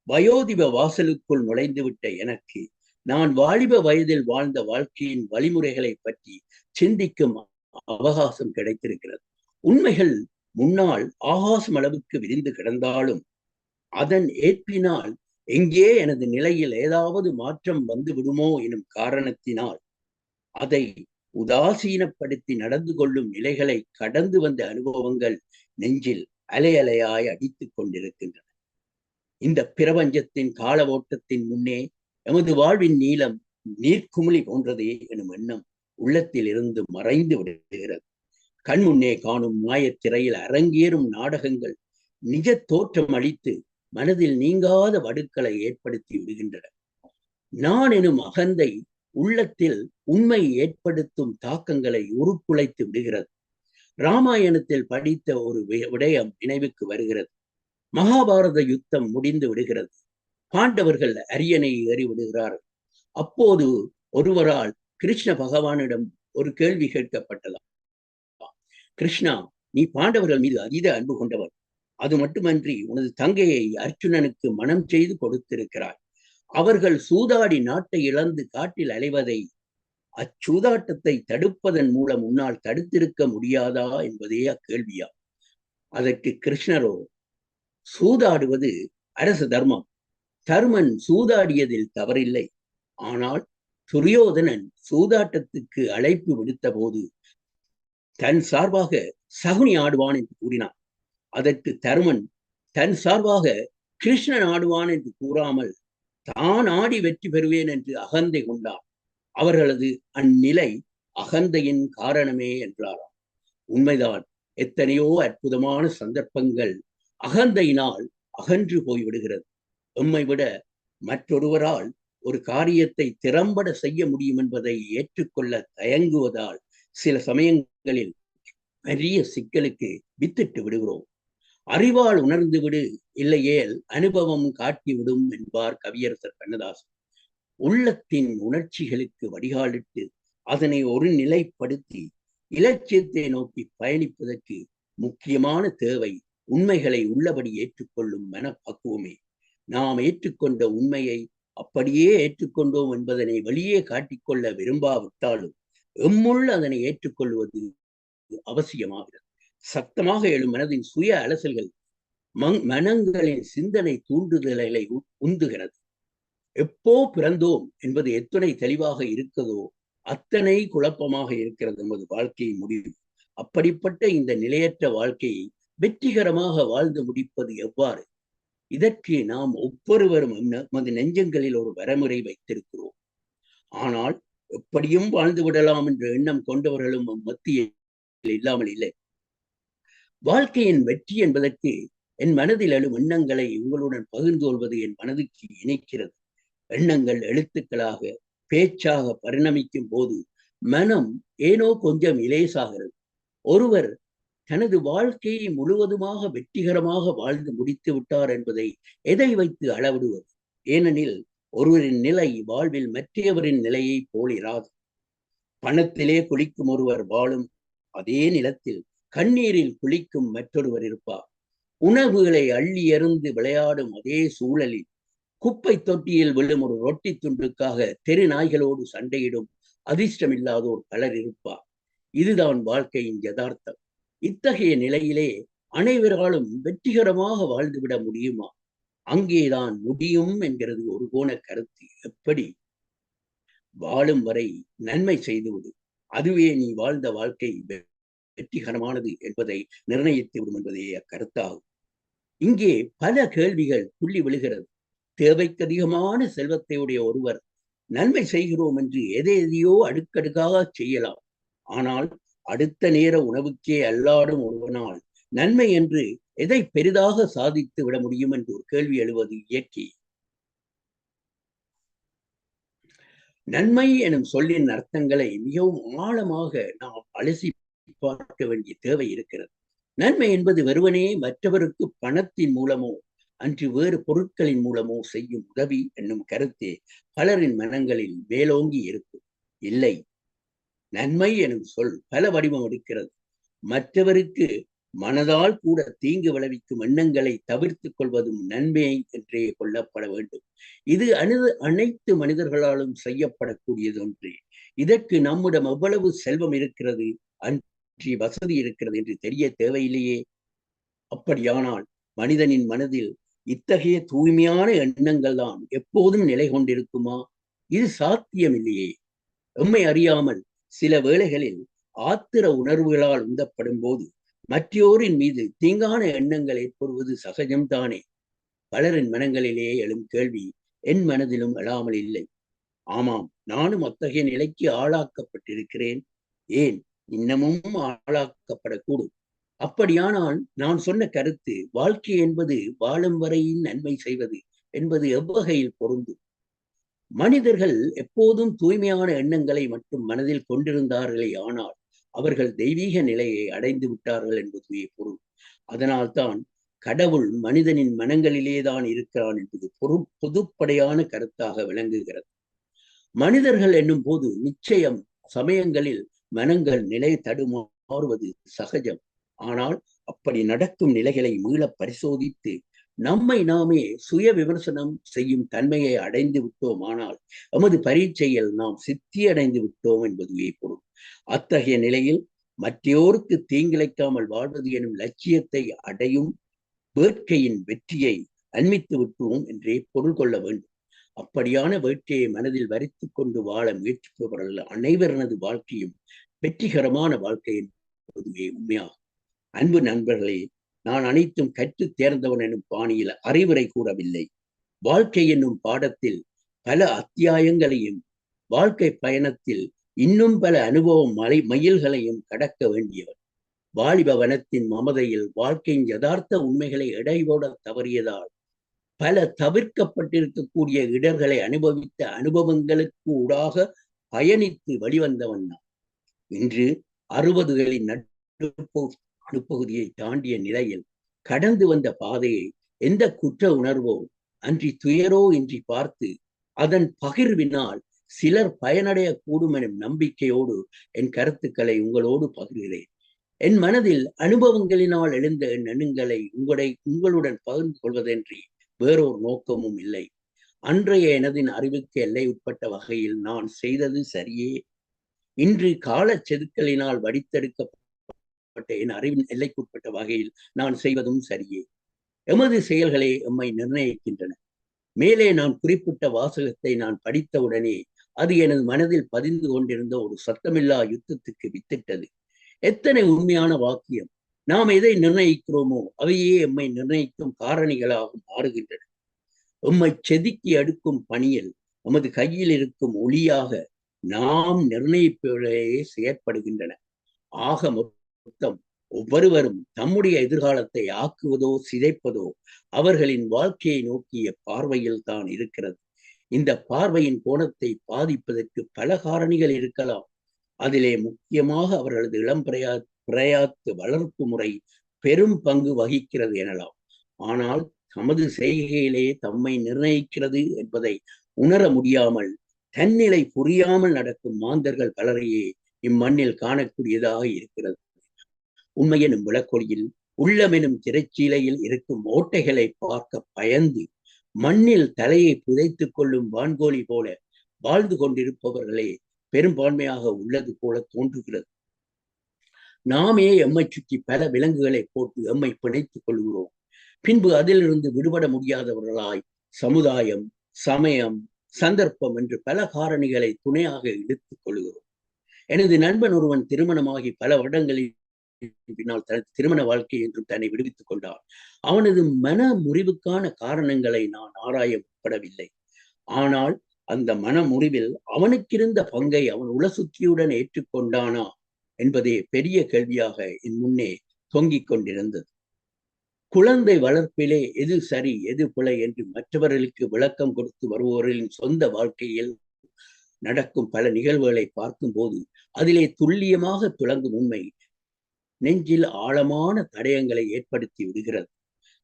வயோதிப வாசலுக்குள் நுழைந்துவிட்ட எனக்கு நான் வாலிப வயதில் வாழ்ந்த வாழ்க்கையின் வழிமுறைகளை பற்றி சிந்திக்கும் அவகாசம் கிடைத்திருக்கிறது. உண்மைகள் முன்னால் ஆகாசம் அளவுக்கு விரிந்து கிடந்தாலும் அதன் ஏற்பினால் எங்கே எனது நிலையில் ஏதாவது மாற்றம் வந்து விடுமோ எனும் காரணத்தினால் அதை உதாசீனப்படுத்தி நடந்து கொள்ளும் நிலைகளை கடந்து வந்த அனுபவங்கள் நெஞ்சில் அலை அலையாய் அடித்துக் கொண்டிருக்கின்றன. இந்த பிரபஞ்சத்தின் கால ஓட்டத்தின் முன்னே எமது வாழ்வின் நீளம் நீர்க்குமிழி போன்றதே எனும் எண்ணம் உள்ளத்தில் இருந்து மறைந்து விடுகிறது. கண்முன்னே காணும் மாயத்திரையில் அரங்கேறும் நாடகங்கள் நிஜ தோற்றம் அளித்து மனதில் நீங்காத வடுக்களை ஏற்படுத்தி விடுகின்றன. நான் எனும் அகந்தை உள்ளத்தில் உண்மை ஏற்படுத்தும் தாக்கங்களை உருக்குலைத்து விடுகிறது. ராமாயணத்தில் படித்த ஒரு விடயம் நினைவுக்கு வருகிறது. மகாபாரத யுத்தம் முடிந்து விடுகிறது. பாண்டவர்கள் அரியணை ஏறி விடுகிறார்கள். அப்போது ஒருவரால் கிருஷ்ண பகவானிடம் ஒரு கேள்வி கேட்கப்பட்டதாம். கிருஷ்ணா, நீ பாண்டவர்கள் மீது அதீத அன்பு கொண்டவர். அது மட்டுமன்றி உனது தங்கையை அர்ஜுனனுக்கு மனம் செய்து கொடுத்திருக்கிறாய். அவர்கள் சூதாடி நாட்டை இழந்து காட்டில் அலைவதை அச்சூதாட்டத்தை தடுப்பதன் மூலம் உன்னால் தடுத்திருக்க முடியாதா என்பதே அக்கேள்வியா. அதற்கு கிருஷ்ணரோ, சூதாடுவது அரச தர்மம். தர்மன் சூதாடியதில் தவறில்லை. ஆனால் துரியோதனன் சூதாட்டத்துக்கு அழைப்பு விடுத்த போது தன் சார்பாக சகுனி ஆடுவான் என்று கூறினான். அதற்கு தருமன் தன் சார்பாக கிருஷ்ணன் ஆடுவான் என்று கூறாமல் தான் ஆடி வெற்றி பெறுவேன் என்று அகந்தை கொண்டான். அவர்களது அந்நிலை அகந்தையின் காரணமே என்றாராம். உண்மைதான், எத்தனையோ அற்புதமான சந்தர்ப்பங்கள் அகந்தையினால் அகன்று போய்விடுகிறது. எம்மை விட மற்றொருவரால் ஒரு காரியத்தை திறம்பட செய்ய முடியும் என்பதை ஏற்றுக்கொள்ள தயங்குவதால் சில சமயங்களில் பெரிய சிக்கலுக்கு வித்திட்டு விடுகிறோம். அறிவால் உணர்ந்து விடு, இல்லையேல் அனுபவம் காட்டிவிடும் என்பார் கவியரசர் கண்ணதாசன். உள்ளத்தின் உணர்ச்சிகளுக்கு வடிகாலிட்டு அதனை ஒரு நிலைப்படுத்தி இலட்சியத்தை நோக்கி பயணிப்பதற்கு முக்கியமான தேவை உண்மைகளை உள்ளபடி ஏற்றுக்கொள்ளும் மனப்பக்குவமே. நாம் ஏற்றுக்கொண்ட உண்மையை அப்படியே ஏற்றுக்கொண்டோம் என்பதனை வெளியே காட்டிக்கொள்ள விரும்பாவிட்டாலும் எம்முள் அதனை ஏற்றுக்கொள்வது அவசியமாகிறது. சத்தமாக எழும் மனதின் சுய அலசல்கள் மனங்களின் சிந்தனை தூண்டுதல்களை உந்துகிறது. எப்போ பிறந்தோம் என்பது எத்தனை தெளிவாக இருக்கிறதோ அத்தனை குழப்பமாக இருக்கிறது நமது வாழ்க்கை முடிவு. அப்படிப்பட்ட இந்த நிலையற்ற வாழ்க்கையை வெற்றிகரமாக வாழ்ந்து முடிப்பது எவ்வாறு? இதற்கு நாம் ஒவ்வொருவரும் நமது நெஞ்சங்களில் ஒரு வரைமுறை வைத்திருக்கிறோம். ஆனால் எப்படியும் வாழ்ந்து விடலாம் என்ற எண்ணம் கொண்டவர்களும் மத்தியில் இல்லாமல் இல்லை. வாழ்க்கையின் வெற்றி என்பதற்கு என் மனதில் எழும் எண்ணங்களை உங்களுடன் பகிர்ந்து கொள்வது என் மனதுக்கு இணைக்கிறது. எண்ணங்கள் எழுத்துக்களாக பேச்சாக பரிணமிக்கும் போது மனம் ஏனோ கொஞ்சம் இலேசாகிறது. ஒருவர் தனது வாழ்க்கையை முழுவதுமாக வெற்றிகரமாக வாழ்ந்து முடித்து விட்டார் என்பதை எதை வைத்து அளவிடுவது? ஏனெனில் ஒருவரின் நிலை வாழ்வில் மற்றவரின் நிலையை போலிராது. பணத்திலே குளிக்கும் ஒருவர் வாழும் அதே நிலத்தில் கண்ணீரில் குளிக்கும் மற்றொருவர் இருப்பார். உணவுகளை அள்ளி எறிந்து விளையாடும் அதே சூழலில் குப்பை தொட்டியில் விழும் ஒரு ரொட்டி துண்டுக்காக தெரு நாய்களோடு சண்டையிடும் அதிர்ஷ்டமில்லாதோர் பலர் இருப்பார். இதுதான் வாழ்க்கையின் யதார்த்தம். இத்தகைய நிலையிலே அனைவராலும் வெற்றிகரமாக வாழ்ந்துவிட முடியுமா? அங்கேதான் முடியும் என்கிறது ஒரு கோண கருத்து. எப்படி? வாழும் வரை நன்மை செய்துவிடு, அதுவே நீ வாழ்ந்த வாழ்க்கை வெற்றிகரமானது என்பதை நிர்ணயித்து விடும் என்பதே அக்கருத்தாகும். இங்கே பல கேள்விகள் புள்ளி விழுகிறது. தேவைக்கு அதிகமான செல்வத்தை உடைய ஒருவர் நன்மை செய்கிறோம் என்று எதையோ அடுக்கடுக்காக செய்யலாம். ஆனால் அடுத்த நேர உணவுக்கே அல்லாடும் ஒருவனால் நன்மை என்று எதை பெரிதாக சாதித்து விட முடியும் என்று ஒரு கேள்வி எழுவது இயற்கை. நன்மை எனும் சொல்லின் அர்த்தங்களை மிகவும் ஆழமாக நாம் அலசி பார்க்க வேண்டிய தேவை இருக்கிறது. நன்மை என்பது வெறுவனே மற்றவருக்கு பணத்தின் மூலமோ அன்று வேறு பொருட்களின் மூலமோ செய்யும் உதவி என்னும் கருத்தே பலரின் மனங்களில் மேலோங்கி இருக்கும். இல்லை, நன்மை எனும் சொல் பல வடிவம் எடுக்கிறது. மற்றவருக்கு மனதால் கூட தீங்கு விளைவிக்கும் எண்ணங்களை தவிர்த்துக் கொள்வதும் நன்மை என்றே கொள்ளப்பட வேண்டும். இது அனைத்து மனிதர்களாலும் செய்யப்படக்கூடியது ஒன்று. இதற்கு நம்மிடம் எவ்வளவு செல்வம் இருக்கிறது, அன்றி வசதி இருக்கிறது என்று தெரிய தேவையில்லையே. அப்படியானால் மனிதனின் மனதில் இத்தகைய தூய்மையான எண்ணங்கள் தான் எப்போதும் நிலை கொண்டிருக்குமா? இது சாத்தியமில்லையே. எம்மை அறியாமல் சில வேளைகளில் ஆத்திர உணர்வுகளால் உந்தப்படும் போது மற்றோரின் மீது தீங்கான எண்ணங்கள் ஏற்படுவது சகஜம்தானே. பலரின் மனங்களிலே எழும் கேள்வி என் மனதிலும் எழாமல் இல்லை. ஆமாம், நானும் அத்தகைய நிலைக்கு ஆளாக்கப்பட்டிருக்கிறேன். ஏன் இன்னமும் ஆளாக்கப்படக்கூடும். அப்படியானால் நான் சொன்ன கருத்து வாழ்க்கை என்பது வாழும் வரையில் நன்மை செய்வது என்பது எவ்வகையில் பொருந்தும்? மனிதர்கள் எப்போதும் தூய்மையான எண்ணங்களை மட்டும் மனதில் கொண்டிருந்தார்களே ஆனால் அவர்கள் தெய்வீக நிலையை அடைந்து விட்டார்கள் என்பதுவே பொருள். அதனால்தான் கடவுள் மனிதனின் மனங்களிலேதான் இருக்கிறான் என்பது பொதுப்படையான கருத்தாக விளங்குகிறது. மனிதர்கள் என்னும் போது நிச்சயம் சமயங்களில் மனங்கள் நிலை தடுமாறுவது சகஜம். ஆனால் அப்படி நடக்கும் நிலைகளை மீள பரிசோதித்து நம்மை நாமே சுய விமர்சனம் செய்யும் தன்மையை அடைந்து விட்டோம். ஆனால் எமது பரீட்சையில் நாம் சித்தி அடைந்து விட்டோம் என்பதுவே பொருள். அத்தகைய நிலையில் மற்றோருக்கு தீங்கிழைக்காமல் வாழ்வது எனும் லட்சியத்தை அடையும் வேட்கையின் வெற்றியை அண்மித்து விட்டோம் என்றே பொருள் கொள்ள வேண்டும். அப்படியான வேட்கையை மனதில் வரித்துக் கொண்டு வாழ முயற்சிப்பவர்கள் அனைவரது வாழ்க்கையும் வெற்றிகரமான வாழ்க்கை என்பதுவே உண்மையாகும். அன்பு நண்பர்களே, நான் அனைத்தும் கற்று தேர்ந்தவன் எனும் பாணியில் அறிவுரை கூறவில்லை. வாழ்க்கை என்னும் பாடத்தில் பல அத்தியாயங்களையும் வாழ்க்கை பயணத்தில் இன்னும் பல அனுபவம் மயில்களையும் கடக்க வேண்டியவர். வாலிப வனத்தின் மமதையில் வாழ்க்கையின் யதார்த்த உண்மைகளை எடைபோட தவறியதால் பல தவிர்க்கப்பட்டிருக்கக்கூடிய இடர்களை அனுபவித்த அனுபவங்களுக்கு ஊடாக பயணித்து வெளிவந்தவன் நான். இன்று 60களின் நடுப்பகுதியை தாண்டிய நிலையில் கடந்து வந்த பாதையை எந்த குற்ற உணர்வோ அன்றி துயரோ இன்றி பார்த்து அதன் பகிர்வினால் சிலர் பயனடைய கூடும் எனும் நம்பிக்கையோடு என் கருத்துக்களை உங்களோடு பகிர்கிறேன். என் மனதில் அனுபவங்களினால் எழுந்த என் எண்ணங்களை உங்களுடன் பகிர்ந்து கொள்வதன்றி வேறொரு நோக்கமும் இல்லை. அன்றைய எனதின் அறிவுக்கு எல்லை உட்பட்ட வகையில் நான் செய்தது சரியே. இன்று கால செதுக்கலினால் வடித்தெடுக்கப்பட்ட என் அறிவின் எல்லைக்குட்பட்ட வகையில் நான் செய்வதும் சரியே. எமது செயல்களே எம்மை நிர்ணயிக்கின்றன. மேலே நான் குறிப்பிட்ட வாசகத்தை நான் படித்தவுடனே அது எனது மனதில் பதிந்து கொண்டிருந்த ஒரு சத்தமில்லா யுத்தத்துக்கு வித்திட்டது. எத்தனை உண்மையான வாக்கியம்! நாம் எதை நிர்ணயிக்கிறோமோ அவையே எம்மை நிர்ணயிக்கும் காரணிகளாக மாறுகின்றன. எம்மை செதுக்கி அடுக்கும் பணியில் நமது கையில் இருக்கும் ஒளியாக நாம் நிர்ணயிப்பவர்களே செயற்படுகின்றன. ஆக மொத்தம் ஒவ்வொருவரும் தம்முடைய எதிர்காலத்தை ஆக்குவதோ சிதைப்பதோ அவர்களின் வாழ்க்கையை நோக்கிய பார்வையில் தான் இருக்கிறது. இந்த பார்வையின் கோணத்தை பாதிப்பதற்கு பல காரணிகள் இருக்கலாம். அதிலே முக்கியமாக அவர்களது இளம் பிரயாத்து வளர்ப்பு முறை பெரும் பங்கு வகிக்கிறது எனலாம். ஆனால் தமது செய்கையிலே தம்மை நிர்ணயிக்கிறது என்பதை உணர முடியாமல் தன்னிலை புரியாமல் நடக்கும் மாந்தர்கள் பலரையே இம்மண்ணில் காணக்கூடியதாக இருக்கிறது. உண்மையெனும் விளக்கொலியில் உள்ளமெனும் திரைச்சீலையில் இருக்கும் ஓட்டைகளை பார்க்க பயந்து மண்ணில் தலையை புதைத்துக் கொள்ளும் வான்கோழி போல வாழ்ந்து கொண்டிருப்பவர்களே பெரும்பான்மையாக உள்ளது போல தோன்றுகிறது. நாமே எம்மை சுற்றி பல விலங்குகளை போட்டு எம்மை பிணைத்துக் கொள்கிறோம். பின்பு அதிலிருந்து விடுபட முடியாதவர்களாய் சமுதாயம், சமயம், சந்தர்ப்பம் என்று பல காரணிகளை துணையாக இழுத்துக் கொள்கிறோம். எனது நண்பன் ஒருவன் திருமணமாகி பல வருடங்களில் பின்னால் தனது திருமண வாழ்க்கை என்றும் தன்னை விடுவித்துக் கொண்டான். அவனது மன முறிவுக்கான காரணங்களை நான் ஆராய முற்படவில்லை. ஆனால் அந்த மன முறிவில் அவனுக்கிருந்த பங்கை அவன் உளசுத்தியுடன் ஏற்றுக்கொண்டானா என்பதே பெரிய கேள்வியாக என் முன்னே தொங்கிக் கொண்டிருந்தது. குழந்தை வளர்ப்பிலே எது சரி எது பிழை என்று மற்றவர்களுக்கு விளக்கம் கொடுத்து வருபவர்களின் சொந்த வாழ்க்கையில் நடக்கும் பல நிகழ்வுகளை பார்க்கும் போது அதிலே துல்லியமாக துளங்கும் உண்மை நெஞ்சில் ஆழமான தடயங்களை ஏற்படுத்தி விடுகிறது.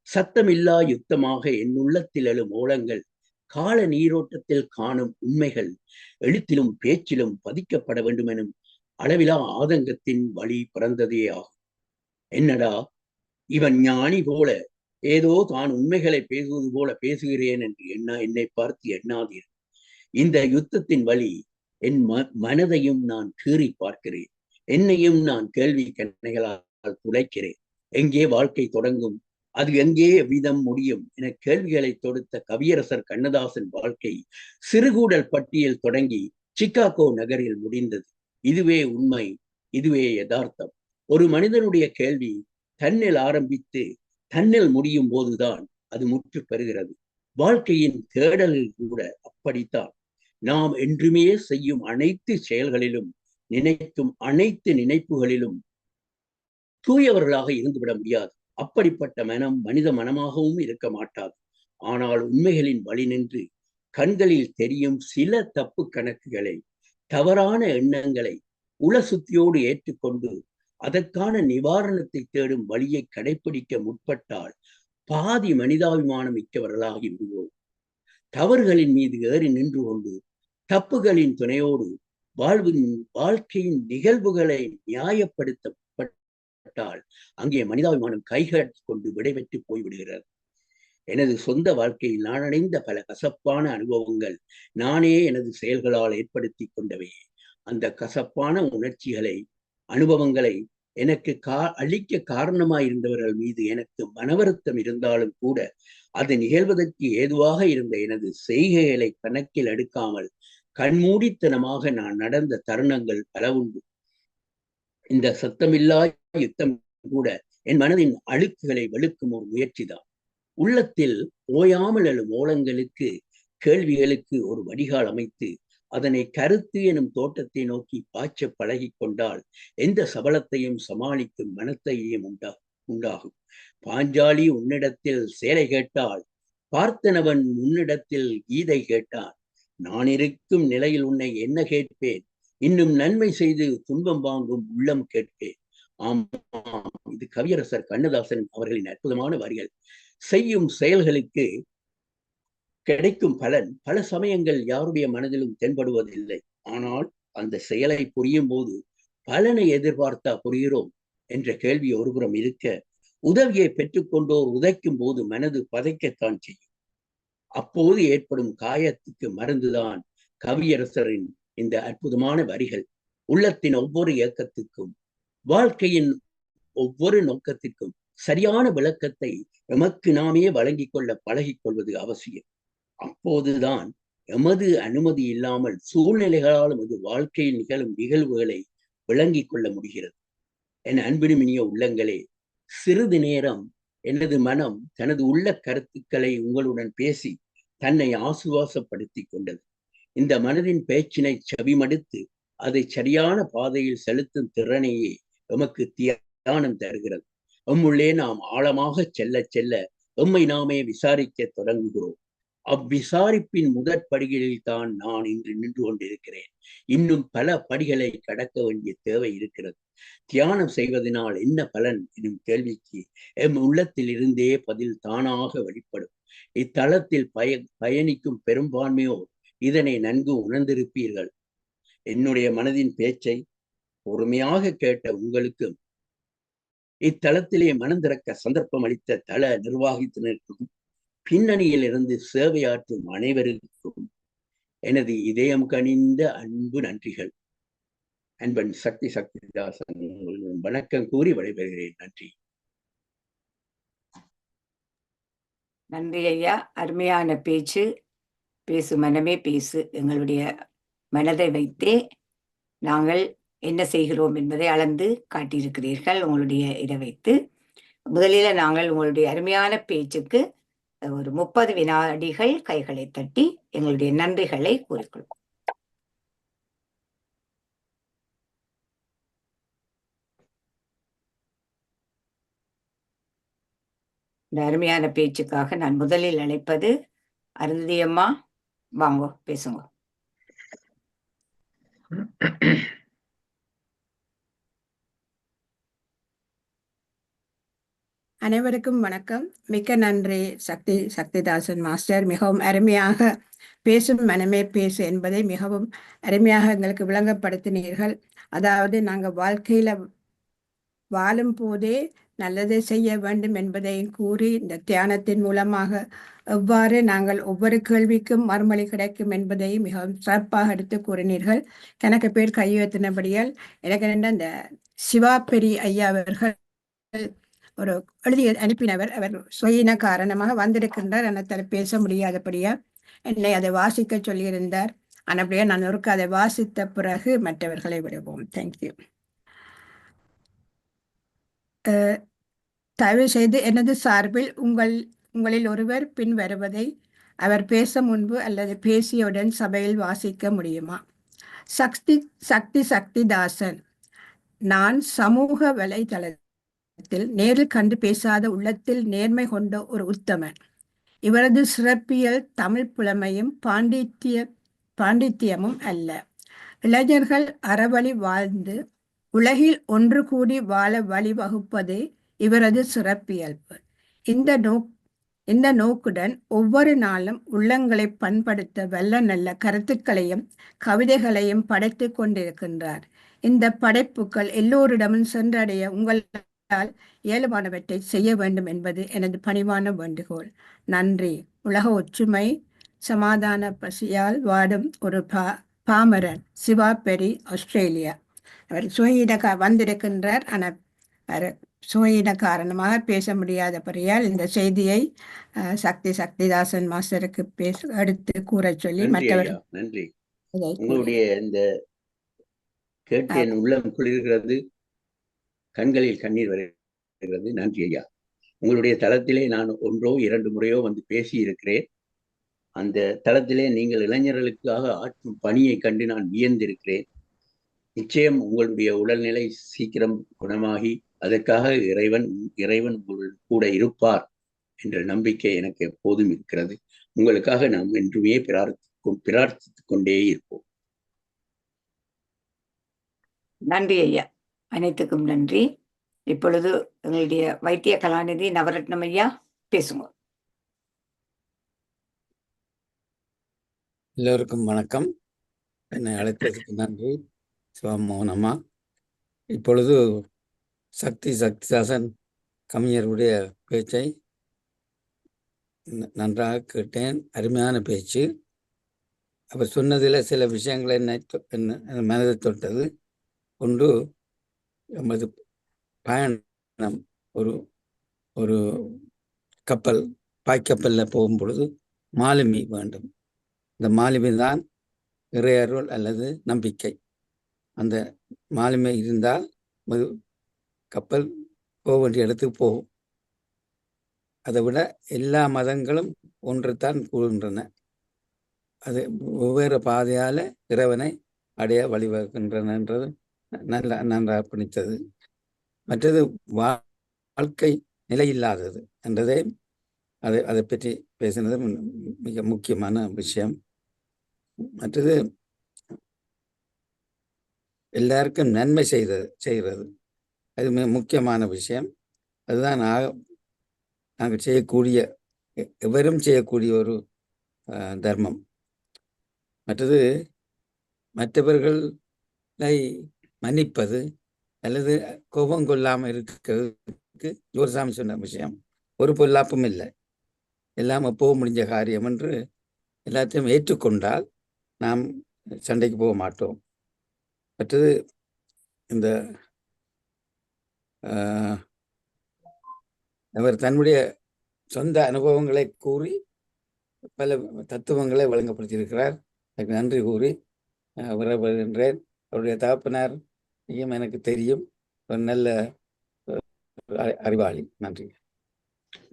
சத்தமில்லா யுத்தமாக என் உள்ளத்தில் எழும் ஓலங்கள், கால நீரோட்டத்தில் காணும் உண்மைகள் எழுத்திலும் பேச்சிலும் பதிக்கப்பட வேண்டும் எனும் அளவிலா ஆதங்கத்தின் வழி பிறந்ததே ஆகும். என்னடா இவன் ஞானி போல ஏதோ தான் உண்மைகளை பேசுவது போல பேசுகிறேன் என்று என்னை பார்த்து எண்ணாதீர். இந்த யுத்தத்தின் வழி என் மனதையும் நான் கீறி பார்க்கிறேன். என்னையும் நான் கேள்வி கண்ணைகளால் துளைக்கிறேன். எங்கே வாழ்க்கை தொடங்கும், அது எங்கே வீதம் முடியும் என கேள்விகளை தொடுத்த கவியரசர் கண்ணதாசன் வாழ்க்கை சிறுகூடல் பட்டியல் தொடங்கி சிகாகோ நகரில் முடிந்தது. இதுவே உண்மை, இதுவே யதார்த்தம். ஒரு மனிதனுடைய கேள்வி தன்னில் ஆரம்பித்து தன்னில் முடியும் போதுதான் அது முற்று பெறுகிறது. வாழ்க்கையின் தேடலில் கூட அப்படித்தான். நாம் என்றுமே செய்யும் அனைத்து செயல்களிலும் நினைக்கும் அனைத்து நினைப்புகளிலும் தூயவர்களாக இருந்துவிட முடியாது. அப்படிப்பட்ட மனம் மனித மனமாகவும் இருக்க மாட்டாது. ஆனால் உண்மைகளின் வழி நின்று கண்களில் தெரியும் சில தப்பு கணக்குகளை, தவறான எண்ணங்களை உளசுத்தியோடு ஏற்றுக்கொண்டு அதற்கான நிவாரணத்தை தேடும் வழியை கடைபிடிக்க முற்பட்டால் பாதி மனிதாபிமானம் மிக்கவர்களாகி விடுவோம். தவறுகளின் மீது ஏறி நின்று கொண்டு தப்புகளின் துணையோடு வாழ்க்கையின் நிகழ்வுகளை நியாயப்படுத்தப்பட்டால் அங்கே மனிதாபிமானம் கைகாட்டி கொண்டு விடைபெற்று போய்விடுகிறது. எனது சொந்த வாழ்க்கையில் நான் அடைந்த பல கசப்பான அனுபவங்கள் நானே எனது செயல்களால் ஏற்படுத்தி கொண்டவை. அந்த கசப்பான உணர்ச்சிகளை, அனுபவங்களை எனக்கு அளிக்க காரணமாயிருந்தவர்கள் மீது எனக்கு மனவருத்தம் இருந்தாலும் கூட அது நிகழ்வதற்கு ஏதுவாக இருந்த எனது செய்கைகளை கணக்கில் எடுக்காமல் கண்மூடித்தனமாக நான் நடந்த தருணங்கள் பல உண்டு. இந்த சத்தமில்லா யுத்தம் கூட என் மனதின் அழுக்குகளை வெளுக்கும் ஒரு முயற்சிதான். உள்ளத்தில் ஓயாமல் எழும் ஓலங்களுக்கு, கேள்விகளுக்கு ஒரு வடிகால் அமைத்து அதனை கருத்து எனும் தோட்டத்தை நோக்கி பாய்ச்ச பழகி கொண்டால் எந்த சபலத்தையும் சமாளிக்கும் மனத்தையும் உண்டாகும். பாஞ்சாலி உன்னிடத்தில் சேலை கேட்டால் பார்த்தனவன் உன்னிடத்தில் கீதை கேட்டான். நான் இருக்கும் நிலையில் உன்னை என்ன கேட்பேன், இன்னும் நன்மை செய்து துன்பம் வாங்கும் உள்ளம் கேட்பேன். ஆமாம், இது கவியரசர் கண்ணதாசன் அவர்களின் அற்புதமான வரிகள். செய்யும் செயல்களுக்கு கிடைக்கும் பலன் பல சமயங்கள் யாருடைய மனதிலும் தென்படுவதில்லை. ஆனால் அந்த செயலை புரியும் போது பலனை எதிர்பார்த்தா புரிகிறோம் என்ற கேள்வி ஒருபுறம் இருக்க, உதவியை பெற்றுக்கொண்டோர் உதைக்கும் போது மனது பதைக்கத்தான் செய்யும். அப்போது ஏற்படும் காயத்துக்கு மருந்துதான் கவியரசரின் இந்த அற்புதமான வரிகள். உள்ளத்தின் ஒவ்வொரு இயக்கத்துக்கும் வாழ்க்கையின் ஒவ்வொரு நோக்கத்திற்கும் சரியான விளக்கத்தை எமக்கு நாமே வழங்கிக் கொள்ள பழகிக் கொள்வது அவசியம். அப்போதுதான் எமது அனுமதி இல்லாமல் சூழ்நிலைகளால் எமது வாழ்க்கையில் நிகழும் நிகழ்வுகளை விளங்கிக் கொள்ள முடிகிறது. என் அன்பினுமினிய உள்ளங்களே, சிறிது நேரம் எனது மனம் தனது உள்ள கருத்துக்களை உங்களுடன் பேசி தன்னை ஆசுவாசப்படுத்தி கொண்டது. இந்த மனதின் பேச்சினை செவிமடுத்து அதை சரியான பாதையில் செலுத்தும் திறனையே எமக்கு தியானம் தருகிறது. எம்முள்ளே நாம் ஆழமாக செல்ல செல்ல எம்மை நாமே விசாரிக்க தொடங்குகிறோம். அவ்விசாரிப்பின் முதற் படிகளில் தான் நான் இன்று நின்று கொண்டிருக்கிறேன். இன்னும் பல படிகளை கடக்க வேண்டிய தேவை இருக்கிறது. தியானம் செய்வதனால் என்ன பலன் எனும் கேள்விக்கு எம் உள்ளத்தில் இருந்தே பதில் தானாக வெளிப்படும். இத்தளத்தில் பயணிக்கும் பெரும்பான்மையோர் இதனை நன்கு உணர்ந்திருப்பீர்கள். என்னுடைய மனதின் பேச்சை பொறுமையாக கேட்ட உங்களுக்கும் இத்தளத்திலே மனம் திறக்க சந்தர்ப்பம் அளித்த தள நிர்வாகத்தினருக்கும் பின்னணியில் இருந்து சேவையாற்றும் அனைவருக்கும் எனது இதயம் கனிந்த அன்பு நன்றிகள். அன்பன் சக்திதாசன் வணக்கம் கூறி விடைபெறுகிறேன். நன்றி. நன்றி ஐயா. அருமையான பேச்சு. பேசு மனமே பேசு. எங்களுடைய மனதை வைத்தே நாங்கள் என்ன செய்கிறோம் என்பதை அளந்து காட்டியிருக்கிறீர்கள். உங்களுடைய இதை வைத்து முதலில் நாங்கள் உங்களுடைய அருமையான பேச்சுக்கு ஒரு 30 வினாடிகள் கைகளை தட்டி எங்களுடைய நன்றிகளை கூறிக்கொள்வோம். இந்த அருமையான பேச்சுக்காக நான் முதலில் அழைப்பது அருந்ததி அம்மா. வாங்க, பேசுங்க. அனைவருக்கும் வணக்கம். மிக்க நன்றி சக்திதாசன் மாஸ்டர். மிகவும் அருமையாக பேசும் மனமே பேசு என்பதை மிகவும் அருமையாக எங்களுக்கு விளங்கப்படுத்தினீர்கள். அதாவது நாங்கள் வாழ்க்கையில வாழும் போதே நல்லதை செய்ய வேண்டும் என்பதையும் கூறி இந்த தியானத்தின் மூலமாக எவ்வாறு நாங்கள் ஒவ்வொரு கேள்விக்கும் மறுமொழி கிடைக்கும் என்பதையும் மிகவும் சிறப்பாக எடுத்து கூறினீர்கள். கணக்கு பேர் கையெழுத்தினபடியால் எனக்கு அந்த சிவா பெரி ஐயா அவர்கள் ஒரு எழுதி அனுப்பினவர். அவர் சுயின காரணமாக வந்திருக்கின்றார். என்னால் பேச முடியாதபடியா என்னை அதை வாசிக்க சொல்லியிருந்தார். ஆனபடியா நான் ஒருக்கு அதை வாசித்த பிறகு மற்றவர்களை விடுவோம். தேங்க்யூ. தயவு செய்து எனது சார்பில் உங்களில் ஒருவர் பின் வருவதை அவர் பேச முன்பு அல்லது பேசியவுடன் சபையில் வாசிக்க முடியுமா? சக்திதாசன். நான் சமூக வலைதளத்தில் நேரில் கண்டு பேசாத உள்ளத்தில் நேர்மை கொண்ட ஒரு உத்தமன். இவரது சிறப்பியல் தமிழ் புலமையும் பாண்டித்தியமும் அல்ல. இளைஞர்கள் அறவழி வாழ்ந்து உலகில் ஒன்று கூடி வாழ வழிவகுப்பதே இவரது சிறப்பியல்பு. இந்த நோக்குடன் ஒவ்வொரு நாளும் உள்ளங்களை பண்படுத்த வல்ல நல்ல கருத்துக்களையும் கவிதைகளையும் படைத்து கொண்டிருக்கின்றார். இந்த படைப்புகள் எல்லோரிடமும் சென்றடைய உங்களால் இயலுமானவற்றை செய்ய வேண்டும் என்பது எனது பணிவான வேண்டுகோள். நன்றி. உலக ஒற்றுமை சமாதான பசியால் வாடும் ஒரு பாமரன். சிவா பெரி, ஆஸ்திரேலியா. அவர் வந்திருக்கின்றார். ஆனால் சுயின காரணமாக பேச முடியாதபடியால் இந்த செய்தியை சக்திதாசன் மாஸ்டருக்கு எடுத்து கூற சொல்லி மற்றவர். நன்றி. உங்களுடைய இந்த கேட்டு என் உள்ளம் குளிர்கிறது, கண்களில் கண்ணீர் வருகிறது. நன்றி ஐயா. உங்களுடைய தளத்திலே நான் 1 or 2 முறையோ வந்து பேசி இருக்கிறேன். அந்த தளத்திலே நீங்கள் இளைஞர்களுக்காக ஆற்றும் பணியை கண்டு நான் வியந்திருக்கிறேன். நிச்சயம் உங்களுடைய உடல்நிலை சீக்கிரம் குணமாகி அதற்காக இறைவன் கூட இருப்பார் என்ற நம்பிக்கை எனக்கு எப்போதும் இருக்கிறது. உங்களுக்காக நாம் என்றுமே பிரார்த்தித்துக் கொண்டே இருப்போம். நன்றி ஐயா. அனைத்துக்கும் நன்றி. இப்பொழுது எங்களுடைய வைத்திய கலாநிதி நவரத்னம் ஐயா பேசுங்க. எல்லோருக்கும் வணக்கம். என்னை அழைத்ததுக்கு நன்றி சிவமோகனம்மா. இப்பொழுது சக்திதாசன் கவிஞருடைய பேச்சை நன்றாக கேட்டேன். அருமையான பேச்சு. அவர் சொன்னதில் சில விஷயங்கள் என்ன மனதை தொட்டது. ஒன்று, நமது பயணம் ஒரு ஒரு கப்பல், பாய்க்கப்பலில் போகும் பொழுது மாலுமி வேண்டும். இந்த மாலுமி தான் இறையருள் அல்லது நம்பிக்கை. அந்த மாலுமி இருந்தால் கப்பல் போக வேண்டிய இடத்துக்கு போகும். அதை விட எல்லா மதங்களும் ஒன்றுத்தான் கூறுகின்றன. அது வெவ்வேறு பாதையால் இறைவனை அடைய வழிவகுக்கின்றன என்றது நன்றாக பிடித்தது. மற்றது வாழ்க்கை நிலையில்லாதது என்றதே அதை பற்றி பேசினது மிக முக்கியமான விஷயம். மற்றது எல்லாருக்கும் நன்மை செய்கிறது அது மிக முக்கியமான விஷயம். அதுதான் நாங்கள் செய்யக்கூடிய, எவரும் செய்யக்கூடிய ஒரு தர்மம். மற்றது மற்றவர்களை மன்னிப்பது அல்லது கோபம் கொள்ளாமல் இருக்கிறதுக்கு ஜோர்சாமி சொன்ன விஷயம். ஒரு பொல்லாப்பும் இல்லை, எல்லாம் போக முடிஞ்ச காரியம் என்று எல்லாத்தையும் ஏற்றுக்கொண்டால் நாம் சண்டைக்கு போக மாட்டோம். மற்றது இந்த அவர் தன்னுடைய சொந்த அனுபவங்களை கூறி பல தத்துவங்களை வழங்கப்படுத்தியிருக்கிறார். எனக்கு நன்றி கூறி விரைவுகின்றேன். அவருடைய தகப்பனார் எனக்கு தெரியும், ஒரு நல்ல அறிவாளி. நன்றி.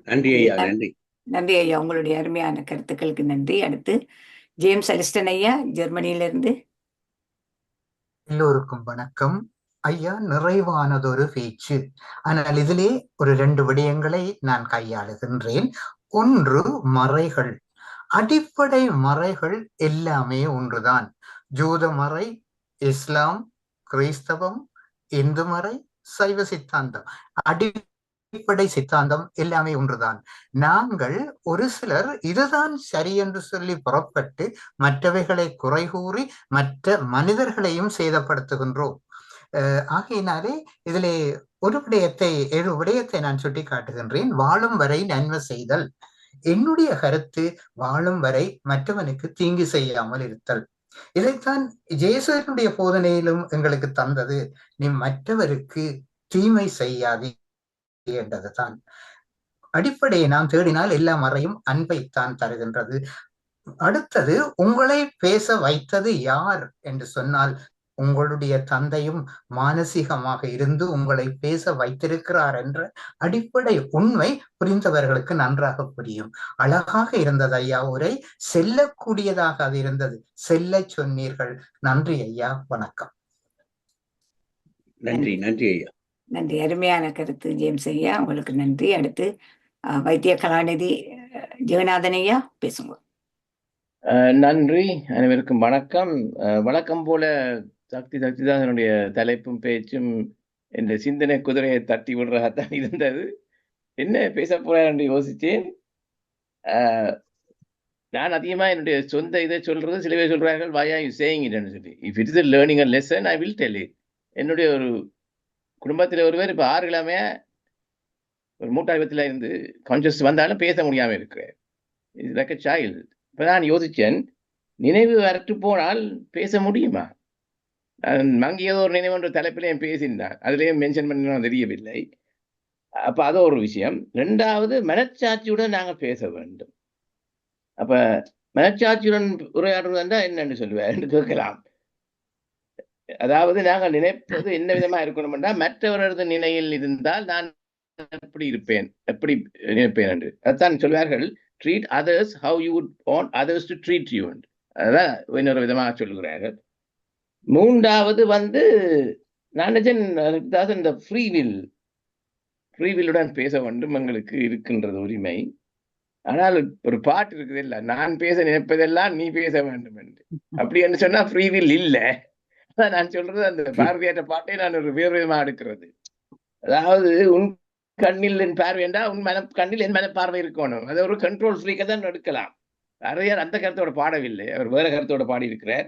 நன்றி ஐயா. நன்றி. நன்றி ஐயா, உங்களுடைய அருமையான கருத்துக்களுக்கு நன்றி. அடுத்து ஜேம்ஸ் அலிஸ்டன் ஐயா, ஜெர்மனியிலிருந்து. எல்லோருக்கும் வணக்கம் ஐயா. நிறைவானதொரு பேச்சு. ஆனால் இதிலே ஒரு 2 விடயங்களை நான் கையாளுகின்றேன். ஒன்று, மறைகள். அடிப்படை மறைகள் எல்லாமே ஒன்றுதான். ஜூத மறை, இஸ்லாம், கிறிஸ்தவம், இந்து மறை, சைவ சித்தாந்தம், அடிப்படை சித்தாந்தம் எல்லாமே ஒன்றுதான். நாங்கள் ஒரு சிலர் இதுதான் சரி என்று சொல்லி புறப்பட்டு மற்றவைகளை குறை கூறி மற்ற மனிதர்களையும் சேதப்படுத்துகின்றோம். ஆகையினாலே இதிலே ஒரு விடயத்தை நான் சுட்டி காட்டுகின்றேன். வாழும் வரை நன்மை செய்தல். என்னுடைய கருத்து வாழும் வரை மற்றவனுக்கு தீங்கு செய்யாமல் இருத்தல். இதைத்தான் இயேசுவினுடைய போதனையிலும் எங்களுக்கு தந்தது. நீ மற்றவருக்கு தீமை செய்யாதே என்றதுதான். அடிப்படையை நாம் தேடினால் எல்லா மறையும் அன்பைத்தான் தருகின்றது. அடுத்தது, உங்களை பேச வைத்தது யார் என்று சொன்னால் உங்களுடைய தந்தையும் மானசீகமாக இருந்து உங்களை பேச வைத்திருக்கிறார் என்ற அடிப்படை உண்மை புரிந்தவர்களுக்கு நன்றாக புரியும். அழகாக இருந்தது ஐயா உரை, செல்லக்கூடியதாக அது இருந்தது. செல்ல சொன்னீர்கள். நன்றி ஐயா, வணக்கம். நன்றி. நன்றி ஐயா. நன்றி, அருமையான கருத்து ஜேம்ஸ் ஐயா, உங்களுக்கு நன்றி. அடுத்து வைத்திய கலாநிதி ஜெகநாதன் ஐயா, பேசுங்க. நன்றி, அனைவருக்கும் வணக்கம். வழக்கம் போல சக்திதாசனுடைய தலைப்பும் பேச்சும் என்ற சிந்தனை குதிரையை தட்டி விடுறதான் இருந்தது. என்ன பேச போறேன் என்று யோசிச்சேன். நான் அதிகமா என்னுடைய சொந்த இதை சொல்றது, சில பேர் சொல்றார்கள் why are you saying it ன்னு சொல்லி. if it is a learning a lesson I will tell it. என்னுடைய ஒரு குடும்பத்தில் ஒருவர் இப்ப 6 கிழமையா ஒரு மூட்டாய்வத்தில் இருந்து கான்சியஸ் வந்தாலும் பேச முடியாம இருக்கிறேன். It's like a child. இப்ப நான் யோசிச்சேன், நினைவு வரட்டு போனால் பேச முடியுமா? மங்கியதோ ஒரு நினைவுன்ற தலைப்பிலையும் பேசியிருந்தான், அதுலேயும் மென்ஷன் பண்ண தெரியவில்லை. அப்ப அது ஒரு விஷயம். 2வது, மனச்சாட்சியுடன் நாங்கள் பேச வேண்டும். அப்ப மனச்சாட்சியுடன் உரையாடுறதுன்னா என்னன்னு சொல்லுவேன் என்று கேட்கலாம். அதாவது நாங்கள் நினைப்பது என்ன விதமா இருக்கணும்னா, மற்றவரது நிலையில் இருந்தால் நான் எப்படி இருப்பேன், எப்படி நினைப்பேன் என்று. அதுதான் சொல்வார்கள், treat others how you would want others to treat you. அதான் இன்னொரு விதமாக சொல்லுகிறார்கள். 3வது நான் இந்த ஃப்ரீவில்லுடன் பேச வேண்டும், எங்களுக்கு இருக்கின்றது உரிமை. ஆனால் ஒரு பாட்டு இருக்குது இல்ல, நான் பேச நினைப்பதெல்லாம் நீ பேச வேண்டும் என்று. அப்படி என்று சொன்னா ஃப்ரீவில் இல்லை. அதான் நான் சொல்றது, அந்த பாரதியாற்ற பாட்டை நான் ஒரு வேறு விதமா எடுக்கிறது. அதாவது உன் கண்ணில் என் பார்வைண்டா உன் கண்ணில் என் மனப்பார்வை இருக்கணும். அது ஒரு கண்ட்ரோல் ஃப்ரீக்கை தான் எடுக்கலாம். பாரதியார் அந்த கருத்தோட பாடவில்லை, அவர் வேற கருத்தோட பாடி இருக்கிறார்.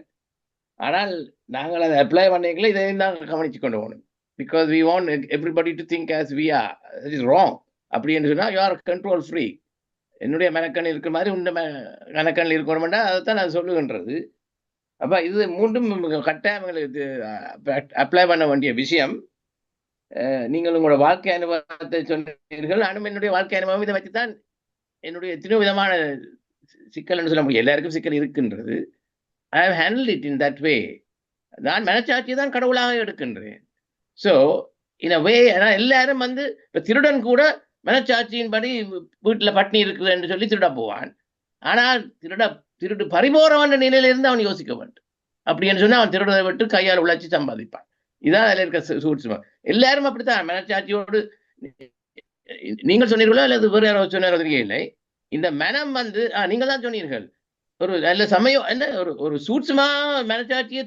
ஆனால் நாங்கள் அதை அப்ளை பண்ணிக்கல, இதையும் நாங்கள் கவனிச்சு கொண்டு போகணும். Because we want everybody to think as we are. It is wrong. அப்படி என்று சொன்னா யூ ஆர் கண்ட்ரோல் ஃப்ரீ. என்னுடைய மனக்கண் இருக்கிற மாதிரி உண்ட மனக்கண்ணில் இருக்கணும்னா அதைத்தான் நான் சொல்லுகின்றது. அப்ப இது மூன்றும் கட்டாயம் எங்களுக்கு அப்ளை பண்ண வேண்டிய விஷயம். நீங்கள் உங்களோட வாழ்க்கை அனுபவத்தை சொன்னீர்கள். நானும் என்னுடைய வாழ்க்கை அனுபவம் இதை வச்சுதான் என்னுடைய எத்தனையோ விதமான சிக்கல்னு சொல்ல முடியும். எல்லாருக்கும் சிக்கல் இருக்கின்றது. I have handle it in that way. நான் மனச்சாட்சியை தான் கடவுளாக எடுக்கின்றேன். ஸோ இன் அ வே, எல்லாரும் வந்து இப்போ திருடன் கூட மனச்சாட்சியின்படி வீட்டில் பட்டினி இருக்குது என்று சொல்லி திருட போவான். ஆனால் திருடு பறிபோறவன் நிலையிலிருந்து அவன் யோசிக்க வேண்டும். அப்படின்னு சொன்னா அவன் திருடனை விட்டு கையால் உழைச்சி சம்பாதிப்பான். இதான் அதில் இருக்க சூட்சுமம். எல்லாரும் அப்படித்தான் மனச்சாட்சியோடு. நீங்கள் சொன்னீர்களோ அல்லது வேறு யாரோ சொன்னாரோ தெரியவில்லை. இந்த மனம் வந்து நீங்கள் தான் சொன்னீர்கள், ஒரு நல்ல சமயம் என்ன ஒரு சூட்சுமா மனச்சாட்சியை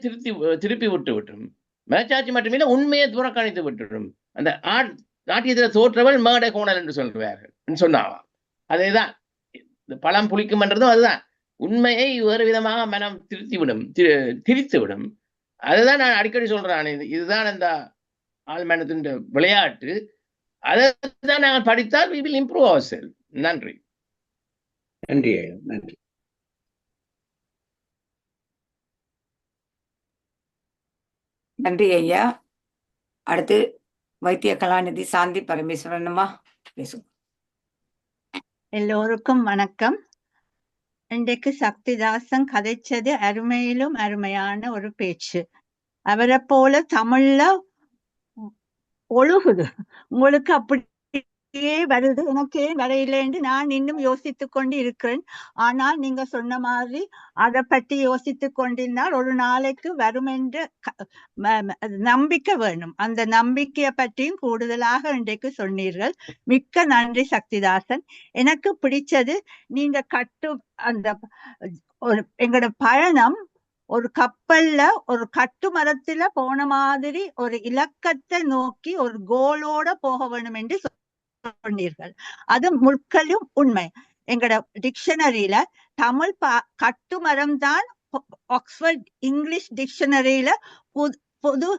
திருப்பி விட்டும் மனச்சாட்சி மட்டுமில்லை உண்மையை புறக்கணித்து விட்டுடும். அந்த நாட்டியத்தில் தோற்றவள் மேடை கோணல் என்று சொல்வார்கள் சொன்னாவாம். அதேதான் இந்த பழம் புளிக்கும்ன்றதும் அதுதான். உண்மையை வேறு விதமாக மனம் திரித்து விடும். அதுதான் நான் அடிக்கடி சொல்றேன். இதுதான் இந்த ஆழ்மனத்தின் விளையாட்டு. அதை தான் நாங்கள் படித்தால் we will improve ourselves. நன்றி. நன்றி. நன்றி. நன்றி ஐயா. அடுத்து வைத்திய கலாநிதி சாந்தி பரமேஸ்வரனுமா பேசும். எல்லோருக்கும் வணக்கம். இன்றைக்கு சக்திதாசன் கதைச்சது அருமையிலும் அருமையான ஒரு பேச்சு. அவரை போல தமிழ்ல ஒழுகுது. உங்களுக்கு அப்படியே வருது, எனக்கே வரையிலேன்னு நான் இன்னும் யோசித்து கொண்டு இருக்கிறேன். ஆனால் நீங்க சொன்ன மாதிரி அதை பற்றி யோசித்து கொண்டிருந்தால் ஒரு நாளைக்கு வரும் என்ற நம்பிக்கை வேணும். அந்த நம்பிக்கையை பற்றியும் கூடுதலாக இன்றைக்கு சொன்னீர்கள். மிக்க நன்றி சக்திதாசன். எனக்கு பிடிச்சது நீங்க அந்த எங்களோட பயணம் ஒரு கப்பல்ல ஒரு கட்டு மரத்துல போன மாதிரி ஒரு இலக்கத்தை நோக்கி ஒரு கோலோட போக வேணும் என்று சொன்னீர்கள். அது முழுக்கலும் உண்மை. எங்களோட டிக்ஷனரியில தமிழ் கட்டுமரம் தான் ஆக்ஸ்போர்ட் இங்கிலீஷ் டிக்ஷனரியில புது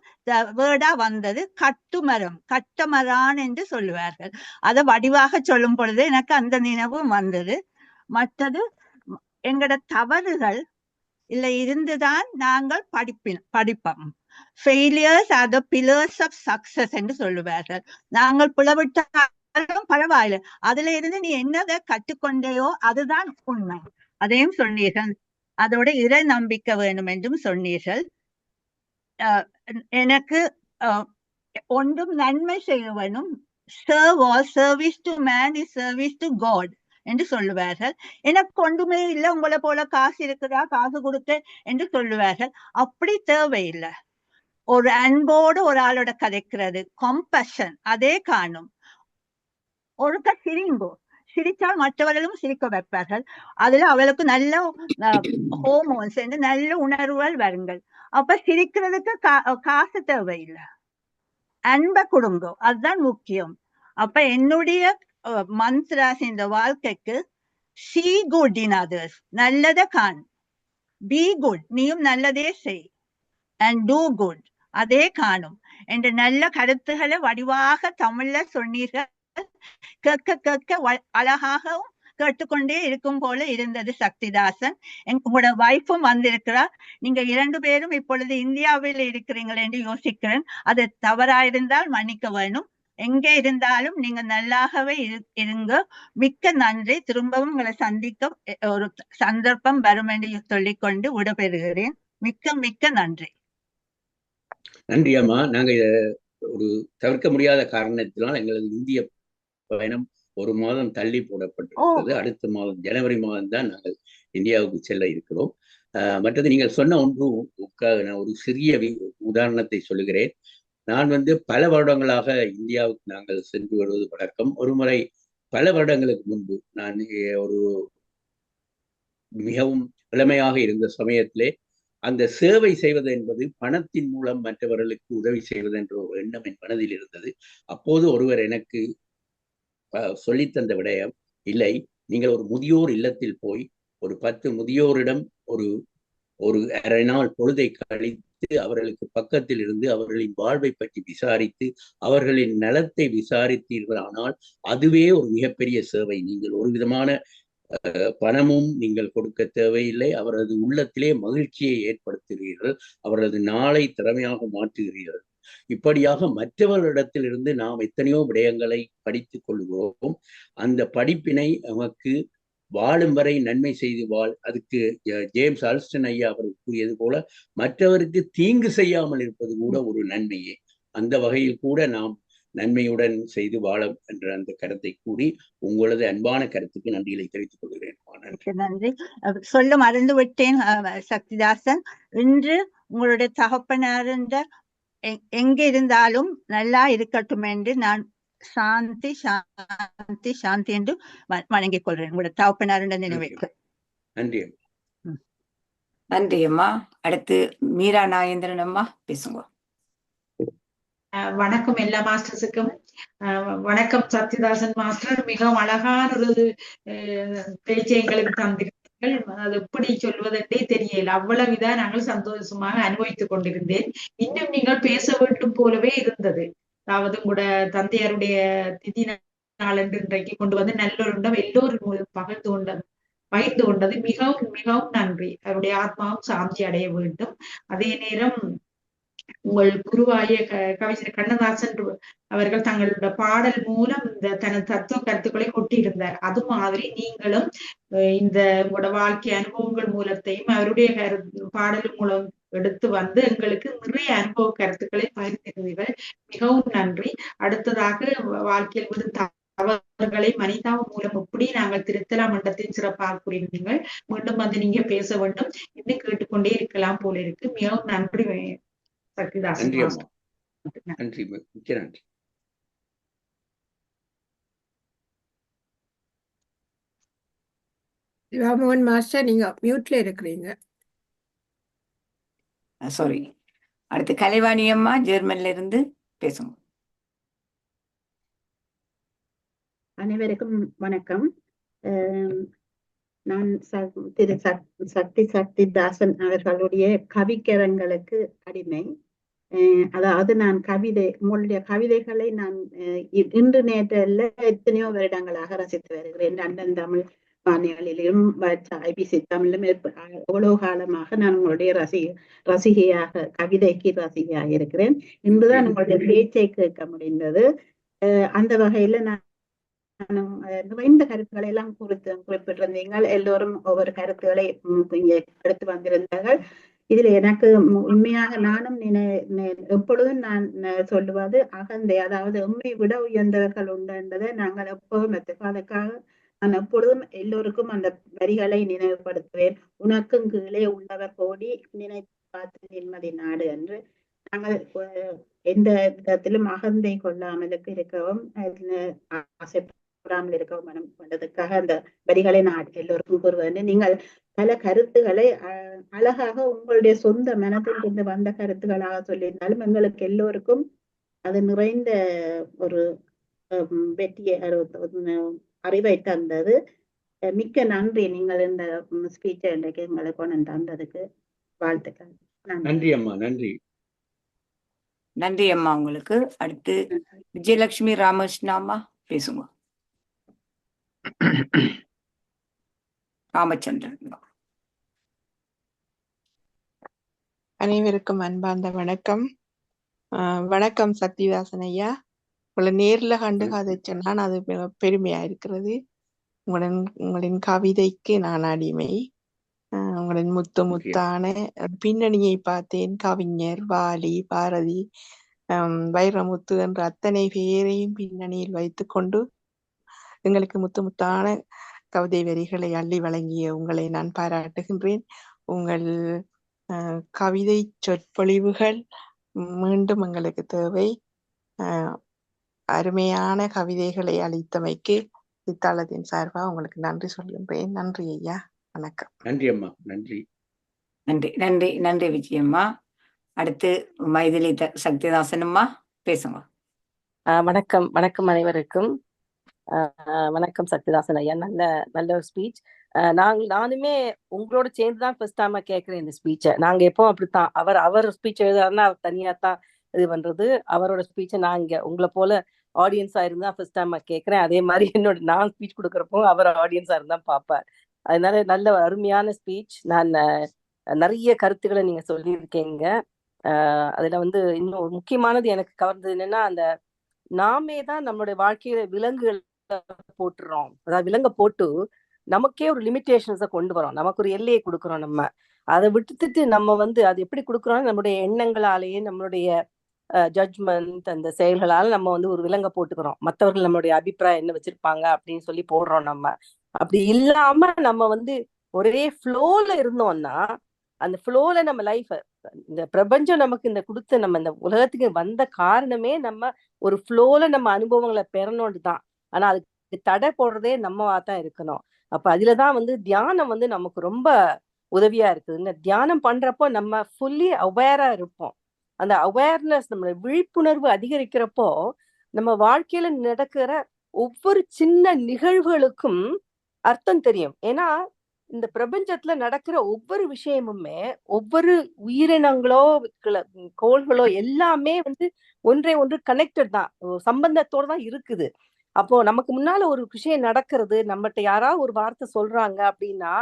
வேர்டா வந்தது. கட்டுமரம், கட்டமரான் என்று சொல்லுவார்கள். அதை வடிவாக சொல்லும் பொழுது எனக்கு அந்த நினைவும் வந்தது. மற்றது எங்களோட தவறுகள் இல்ல இருந்துதான் நாங்கள் படிப்போம். Failures are the pillars of success என்று சொல்லுவார்கள். நாங்கள் பிளவிட்டாலும் பரவாயில்லை, அதுல இருந்து நீ என்னதை கற்றுக்கொண்டேயோ அதுதான் உண்மை. அதையும் சொன்னீர்கள். அதோட இறை நம்பிக்கை வேணும் என்றும் சொன்னீர்கள். எனக்கு ஒன்றும் நன்மை செய்ய வேணும். Service to man is service to God என்று சொல்லுவார்கள். எனக்கு ஒன்றுமே இல்லை, உங்களை போல காசு இருக்குதா, காசு கொடுக்க என்று சொல்லுவார்கள். அப்படி தேவையில்லை. ஒரு அன்போடு ஒரு ஆளோட கதைக்கிறது, கம்பஷன், அதே காணும். ஒருக்க சிரிங்கோ, சிரித்தால் மற்றவர்களும் சிரிக்க வைப்பார்கள். அதுல அவளுக்கு நல்ல ஹோமோன்ஸ் என்று நல்ல உணர்வுகள் வருங்கள். அப்ப சிரிக்கிறதுக்கு காசு தேவையில்லை, அன்பை கொடுங்கோ, அதுதான் முக்கியம். அப்ப என்னுடைய மந்த்ராஸ் இந்த வாழ்க்கைக்கு see good in others, நல்லதை காண், be good, நீயும் நல்லதே செய், and do good, அதே காணும் என்ற நல்ல கருத்துக்களை வடிவாக தமிழ்ல சொன்னீர்கள். கேட்க கேட்க அழகாகவும் கேட்டுக்கொண்டே இருக்கும் போல இருந்தது சக்திதாசன். உங்களோட வைஃபும் வந்திருக்கிறார். நீங்க 2 பேரும் இப்பொழுது இந்தியாவில் இருக்கிறீங்கள் என்று யோசிக்கிறேன். அது தவறாயிருந்தால் மன்னிக்க வேணும். எங்கே இருந்தாலும் நீங்க நல்லாகவே இருங்க. மிக்க நன்றி. திரும்பவும் உங்களை சந்திக்க ஒரு சந்தர்ப்பம் வரும் என்று சொல்லிக்கொண்டு விடைபெறுகிறேன். மிக்க மிக்க நன்றி. நன்றி அம்மா. நாங்க ஒரு தவிர்க்க முடியாத காரணத்தினால் எங்களது இந்திய பயணம் ஒரு மாதம் தள்ளி போடப்பட்டிருக்கிறது. அடுத்த மாதம் ஜனவரி மாதம் தான் நாங்கள் இந்தியாவுக்கு செல்ல இருக்கிறோம். மற்றது நீங்கள் சொன்ன நான் ஒரு சிறிய உதாரணத்தை சொல்லுகிறேன். நான் பல வருடங்களாக இந்தியாவுக்கு நாங்கள் சென்று வருவது வழக்கம். ஒரு முறை பல வருடங்களுக்கு முன்பு நான் ஒரு மிகவும் இளமையாக இருந்த சமயத்திலே அந்த சேவை செய்வது என்பது பணத்தின் மூலம் மற்றவர்களுக்கு உதவி செய்வது என்ற ஒரு எண்ணம் என் மனதில் இருந்தது. அப்போது ஒருவர் எனக்கு சொல்லித்தந்த விடயம், இல்லை, நீங்கள் ஒரு முதியோர் இல்லத்தில் போய் ஒரு 10 முதியோரிடம் ஒரு அரை நாள் பொழுதை கழித்து அவர்களுக்கு பக்கத்தில் இருந்து அவர்களின் வாழ்வை பற்றி விசாரித்து அவர்களின் நலத்தை விசாரித்தீர்கள். ஆனால் அதுவே ஒரு மிகப்பெரிய சேவை. நீங்கள் ஒரு விதமான பணமும் நீங்கள் கொடுக்க தேவையில்லை. அவரது உள்ளத்திலே மகிழ்ச்சியை ஏற்படுத்துகிறீர்கள். அவரது நாளை திறமையாக மாற்றுகிறீர்கள். இப்படியாக மற்றவர்களிடத்திலிருந்து நாம் எத்தனையோ விடயங்களை படித்துக் கொள்கிறோம். அந்த படிப்பினை நமக்கு வாழும் வரை நன்மை செய்து அதுக்கு ஜேம்ஸ் அல்ஸ்டன் ஐயா அவர்கள் கூறியது போல மற்றவருக்கு தீங்கு செய்யாமல் இருப்பது கூட ஒரு நன்மையே. அந்த வகையில் கூட நாம் நன்மையுடன் செய்து வாழும் என்ற அந்த கருத்தை கூறி உங்களது அன்பான கருத்துக்கு நன்றிகளை தெரிவித்துக் கொள்கிறேன். நன்றி. சொல்ல மறந்து விட்டேன் சக்திதாசன். இன்று உங்களுடைய தகப்பனார் எங்க இருந்தாலும் நல்லா இருக்கட்டும் என்று நான் சாந்தி சாந்தி சாந்தி என்று வணங்கிக் கொள்றேன். உங்களுடைய தகப்பனார் நினைவுக்கு நன்றி. நன்றி அம்மா. அடுத்து மீரா நாகேந்திரன் அம்மா பேசுங்க. வணக்கம் எல்லா மாஸ்டர்ஸுக்கும். வணக்கம் சத்யதாசன் மாஸ்டர். மிகவும் அழகான ஒரு பேச்சை எங்களுக்கு தந்திருக்கீர்கள். அது எப்படி சொல்வதென்றே தெரியல. அவ்வளவுதான் நாங்கள் சந்தோஷமாக அனுபவித்துக் கொண்டிருந்தேன். இன்னும் நீங்கள் பேச வேண்டும் போலவே இருந்தது. அதாவது கூட தந்தையாருடைய திதி நாளன்று இன்றைக்கு கொண்டு வந்து நல்லொருண்டம் எல்லோரும் பகிர்ந்து கொண்டது மிகவும் மிகவும் நன்றி. அவருடைய ஆத்மாவும் சாந்தி அடைய வேண்டும். அதே நேரம் உங்கள் குருவாய கவிஞர் கண்ணதாசன் அவர்கள் தங்களோட பாடல் மூலம் இந்த தனது தத்துவ கருத்துக்களை கொட்டியிருந்தார். அது மாதிரி நீங்களும் இந்த உங்களோட வாழ்க்கை அனுபவங்கள் மூலத்தையும் அவருடைய பாடல் மூலம் எடுத்து வந்து எங்களுக்கு நிறைய அனுபவ கருத்துக்களை பகிர்ந்திருந்தீர்கள். மிகவும் நன்றி. அடுத்ததாக வாழ்க்கையில் விடும் தவறுகளை மனிதாவின் மூலம் எப்படி நாங்கள் திருத்தலாம் மன்றத்தின் சிறப்பாக கூறியிருந்தீர்கள். மீண்டும் வந்து நீங்க பேச வேண்டும் என்று கேட்டுக்கொண்டே இருக்கலாம் போல இருக்கு. மிகவும் நன்றி சக்திதாசன். நன்றி, மிக்க நன்றி. சிவாமோகன் மாஸ்டர், நீங்க மியூட்ல இருக்கிறீங்க. சாரி. அடுத்து கலைவாணி அம்மா ஜெர்மன்ல இருந்து பேசுங்க. அனைவருக்கும் வணக்கம். நான் திரு சக்திதாசன் அவர்களுடைய கவிக்கரங்களுக்கு அடிமை. அதாவது நான் உங்களுடைய கவிதைகளை நான் இன்று நேற்றில் எத்தனையோ வருடங்களாக ரசித்து வருகிறேன். லண்டன் தமிழ் வானியலிலும் ஐபிசி தமிழிலும் எவ்வளவு காலமாக நான் உங்களுடைய ரசிகையாக கவிதைக்கு ரசிகையாக இருக்கிறேன். இன்றுதான் உங்களுடைய பேச்சை கேட்க முடிந்தது. அந்த வகையில நான் நிறைந்த கருத்துக்களை எல்லாம் குறிப்பிட்டிருந்தீங்கள். எல்லோரும் ஒவ்வொரு கருத்துக்களை இங்கே எடுத்து வந்திருந்தார்கள். இதுல எனக்கு உண்மையாக நானும் எப்பொழுதும் நான் சொல்லுவது அகந்தை, அதாவது உண்மை விட உயர்ந்தவர்கள் உண்டு என்பதை நாங்கள் எப்போதும் அதுக்காக நான் எப்பொழுதும் எல்லோருக்கும் அந்த வரிகளை நினைவுபடுத்துவேன். உனக்கும் கீழே உள்ளவர் கோடி நினைத்து பார்த்து நிம்மதி நாடு என்று. நாங்கள் எந்த விதத்திலும் அகந்தை கொள்ளாமலுக்கு இருக்கவும் ஆசைப்படாமல் இருக்கவும் மனம் கொண்டதுக்காக அந்த வரிகளை நான் எல்லோருக்கும் கூறுவேன். நீங்கள் பல கருத்துக்களை அழகாக உங்களுடைய சொந்த மனதிலிருந்து வந்த கருத்துக்களாக சொல்லியிருந்தாலும் எங்களுக்கு எல்லோருக்கும் அது நிறைந்த ஒரு வெற்றியை அறிவை தந்தது. மிக்க நன்றி. நீங்கள் இந்த ஸ்பீச்சை இன்றைக்கு எங்களுக்கு கொண்டு தந்ததுக்கு வாழ்த்துக்கள். நன்றி அம்மா. நன்றி. நன்றி அம்மா உங்களுக்கு. அடுத்து விஜயலட்சுமி ராமகிருஷ்ணா அம்மா பேசுங்க. ராமச்சந்திரன். அனைவருக்கும் அன்பார்ந்த வணக்கம். வணக்கம் சக்திதாசன் ஐயா. உங்களை நேர்ல கண்டு கதைச்சேன்னா அது மிக பெருமையா இருக்கிறது. உங்களின் கவிதைக்கு நான் அடிமை. உங்களின் முத்தான பின்னணியை பார்த்தேன். கவிஞர் வாலி, பாரதி, வைரமுத்து என்ற அத்தனை பேரையும் பின்னணியில் வைத்துக்கொண்டு எங்களுக்கு முத்தான கவிதை வரிகளை அள்ளி வழங்கிய உங்களை நான் பாராட்டுகின்றேன். உங்கள் கவிதை சொற்பொழிவுகள் மீண்டும் எங்களுக்கு தேவை. அருமையான கவிதைகளை அளித்தமைக்கு இத்தளத்தின் சார்பாக உங்களுக்கு நன்றி சொல்கின்றேன். நன்றி ஐயா. வணக்கம். நன்றி அம்மா. நன்றி. நன்றி நன்றி நன்றி விஜயம்மா. அடுத்து மைதிலி சக்திதாசன் அம்மா பேசுங்க. வணக்கம். வணக்கம் அனைவருக்கும். வணக்கம் சக்திதாசன் ஐயா. நல்ல ஒரு ஸ்பீச். நானுமே உங்களோட சேர்ந்துதான் ஃபர்ஸ்ட் டைமா கேட்கிறேன் இந்த ஸ்பீச்சை. நாங்க எப்போ அப்படித்தான் அவர் ஸ்பீச் எழுதாருன்னா அவர் தனியா தான் இது பண்றது. அவரோட ஸ்பீச்சை நான் இங்க உங்களை போல ஆடியன்ஸா இருந்தா ஃபர்ஸ்ட் டைம் கேட்கிறேன். அதே மாதிரி நான் ஸ்பீச் கொடுக்குறப்போ அவர் ஆடியன்ஸா இருந்தா பார்ப்பார். அதனால நல்ல அருமையான ஸ்பீச். நான் நிறைய கருத்துக்களை நீங்க சொல்லியிருக்கீங்க. அதுல வந்து இன்னும் முக்கியமானது எனக்கு கவர்ந்தது என்னன்னா, அந்த நாமே தான் நம்மளுடைய வாழ்க்கையில விலங்குகள் போட்டுறோம். அதாவது விலங்க போட்டு நமக்கே ஒரு லிமிட்டேஷன்ஸை கொண்டு வரோம். நமக்கு ஒரு எல்லையை கொடுக்குறோம். நம்ம அதை விட்டுட்டு நம்ம வந்து அது எப்படி கொடுக்குறோம், நம்மளுடைய எண்ணங்களாலேயே நம்மளுடைய ஜட்ஜ்மெண்ட் அந்த செயல்களால நம்ம வந்து ஒரு விலங்க போட்டுக்கிறோம். மற்றவர்கள் நம்மளுடைய அபிப்பிராயம் என்ன வச்சிருப்பாங்க அப்படின்னு சொல்லி போடுறோம். நம்ம அப்படி இல்லாம நம்ம வந்து ஒரே ஃப்ளோல இருந்தோம்னா, அந்த ஃப்ளோல நம்ம லைஃப், இந்த பிரபஞ்சம் நமக்கு இந்த கொடுத்த நம்ம இந்த உலகத்துக்கு வந்த காரணமே நம்ம ஒரு ஃப்ளோல நம்ம அனுபவங்களை பெறணும்னு தான். ஆனா அதுக்கு தடை போடுறதே நம்மவா தான் இருக்கணும். அப்ப அதுலதான் வந்து தியானம் வந்து நமக்கு ரொம்ப உதவியா இருக்குது. இந்த தியானம் பண்றப்போ நம்ம ஃபுல்லி அவேரா இருப்போம். அந்த அவேர்னஸ், நம்ம விழிப்புணர்வு அதிகரிக்கிறப்போ நம்ம வாழ்க்கையில நடக்கிற ஒவ்வொரு சின்ன நிகழ்வுகளுக்கும் அர்த்தம் தெரியும். ஏன்னா இந்த பிரபஞ்சத்துல நடக்கிற ஒவ்வொரு விஷயமுமே, ஒவ்வொரு உயிரினங்களோ கோள்களோ எல்லாமே வந்து ஒன்றை ஒன்று கனெக்டட் தான், சம்பந்தத்தோட தான் இருக்குது. அப்போ நமக்கு முன்னால ஒரு விஷயம் நடக்கிறது, நம்மகிட்ட யாராவது ஒரு வார்த்தை சொல்றாங்க அப்படின்னா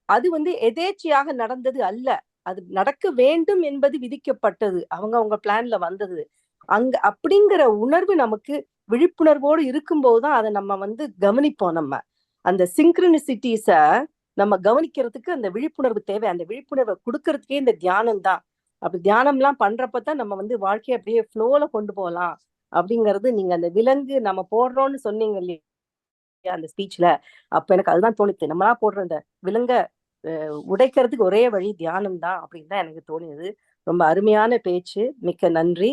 அது வந்து எதேச்சையாக நடந்தது அல்ல. அது நடக்க வேண்டும் என்பது விதிக்கப்பட்டது, அவங்க பிளான்ல வந்தது. அங்க அப்படிங்கிற உணர்வு நமக்கு விழிப்புணர்வோடு இருக்கும்போது தான் அதை நம்ம வந்து கவனிப்போம். நம்ம அந்த சிங்க்ரனிசிட்டிஸ நம்ம கவனிக்கிறதுக்கு அந்த விழிப்புணர்வு தேவை. அந்த விழிப்புணர்வை கொடுக்கறதுக்கே இந்த தியானம் தான். அப்படி தியானம்லாம் பண்றப்பதான் நம்ம வந்து வாழ்க்கையை அப்படியே ஃப்ளோல கொண்டு போகலாம். அப்படிங்கிறது நீங்க அந்த விலங்கு நம்ம போடுறோம்னு சொன்னீங்க இல்லையா அந்த ஸ்பீச்ல, அப்ப எனக்கு அதுதான் தோணுது. நம்மளா போடுற அந்த விலங்க உடைக்கிறதுக்கு ஒரே வழி தியானம் தான் அப்படின்னு தான் எனக்கு தோணுது. ரொம்ப அருமையான பேச்சு. மிக்க நன்றி.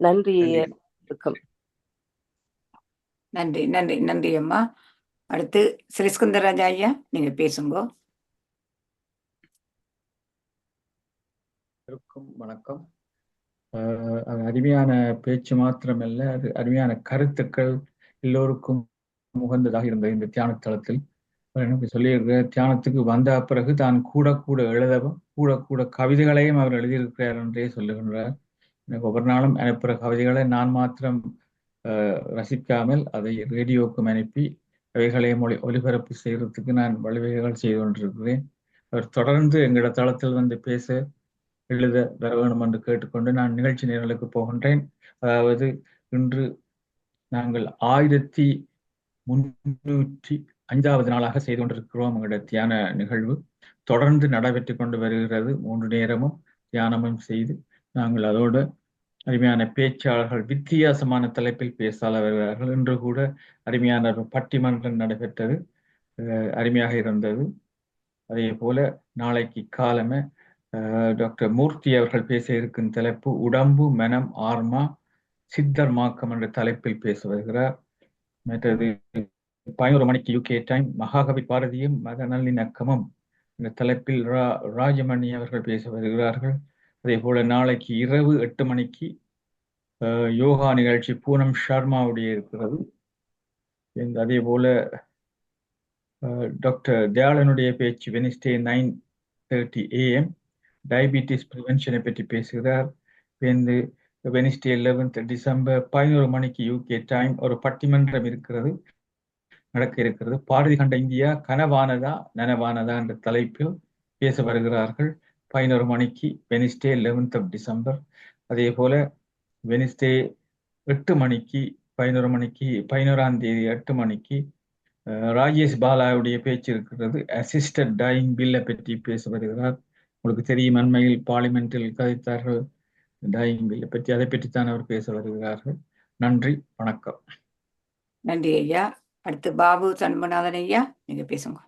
நன்றி. நன்றி நன்றி நன்றி அம்மா. அடுத்து ஸ்ரீஸ்கந்தராஜா ஐயா, நீங்க பேசுங்க. வணக்கம். அருமையான பேச்சு மாத்திரமல்ல, அது அருமையான கருத்துக்கள் எல்லோருக்கும் உகந்ததாக இருந்தது. இந்த தியான தளத்தில் சொல்லியிருக்கிற தியானத்துக்கு வந்த பிறகு தான் கூட கூட எழுதவும் கூட கவிதைகளையும் அவர் எழுதியிருக்கிறார் என்றே சொல்லுகின்றார். எனக்கு ஒவ்வொரு நாளும் அனுப்புகிற கவிதைகளை நான் மாத்திரம் ரசிக்காமல் அதை ரேடியோவுக்கும் அனுப்பி அவைகளை ஒலிபரப்பு செய்யறதுக்கு நான் வழிவகைகள் செய்து கொண்டிருக்கிறேன். அவர் தொடர்ந்து எங்களோட தளத்தில் வந்து பேச எழுத வர வேணும் என்று கேட்டுக்கொண்டு நான் நிகழ்ச்சி நேரலுக்கு போகின்றேன். அதாவது இன்று நாங்கள் 1305வது நாளாக செய்து கொண்டிருக்கிறோம். எங்களுடைய தியான நிகழ்வு தொடர்ந்து நடைபெற்று கொண்டு வருகிறது. 3 நேரமும் தியானமும் செய்து நாங்கள் அதோடு அருமையான பேச்சாளர்கள் வித்தியாசமான தலைப்பில் பேசால வருகிறார்கள். இன்று கூட அருமையான ஒரு பட்டிமன்றம் நடைபெற்றது, அருமையாக இருந்தது. அதே போல நாளைக்கு காலமே டாக்டர் மூர்த்தி அவர்கள் பேச இருக்கும் தலைப்பு உடம்பு மனம் ஆன்மா சித்தர் மாக்கம் என்ற தலைப்பில் பேச வருகிறார். மற்றது 11 மணிக்கு UK டைம் மகாகவி பாரதியும் மத நல்லிணக்கமும் என்ற தலைப்பில் ராஜமணி அவர்கள் பேச வருகிறார்கள். அதே போல நாளைக்கு இரவு 8 மணிக்கு யோகா நிகழ்ச்சி பூனம் ஷர்மாவுடைய இருக்கிறது. அதே போல டாக்டர் தயாளனுடைய பேச்சு வெனிஸ்டே 9:30 AM டயபிட்டிஸ் ப்ரிவென்ஷனை பற்றி பேசுகிறார். வெனிஸ்டே 11th டிசம்பர் 11 மணிக்கு UK டைம் ஒரு பட்டிமன்றம் இருக்கிறது, நடக்க இருக்கிறது. பாரதி கண்ட இந்தியா கனவானதா நனவானதா என்ற தலைப்பில் பேச வருகிறார்கள் 11 மணிக்கு வெனிஸ்டே 11th டிசம்பர். அதே போல வெனிஸ்டே 8 மணிக்கு 11ஆம் தேதி 8 மணிக்கு ராஜேஷ் பாலாவுடைய பேச்சு இருக்கிறது. அசிஸ்டட் டையிங் பில்லை பற்றி பேச வருகிறார். உங்களுக்கு தெரியும், அண்மையில் பார்லிமெண்டில் கதைத்தார்கள் டையிங் பில்லை பற்றி. அதை பற்றித்தான் அவர் பேச வருகிறார்கள். நன்றி, வணக்கம். நன்றி ஐயா. அடுத்து பாபு சண்முகநாதன் ஐயா, நீங்க பேசுங்க.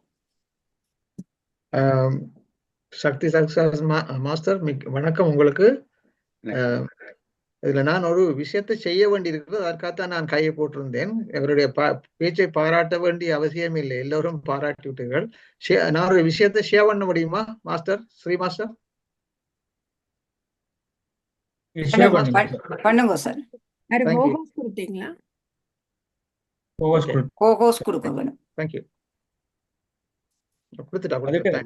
சக்தி மாஸ்டர் வணக்கம் உங்களுக்கு. இதுல நான் ஒரு விஷயத்தை செய்ய வேண்டியிருக்கிறது, அதற்காகத்தான் நான் கையை போட்டிருந்தேன். இவருடைய பேச்சை பாராட்ட வேண்டிய அவசியம் இல்லை, எல்லோரும் பாராட்டி விட்டீர்கள். நான் ஒரு விஷயத்தை ஷேர் பண்ண முடியுமா மாஸ்டர், ஸ்ரீ மாஸ்டர்? பண்ணுங்க சார். தேங்க்யூ. கொடுத்துட்டா.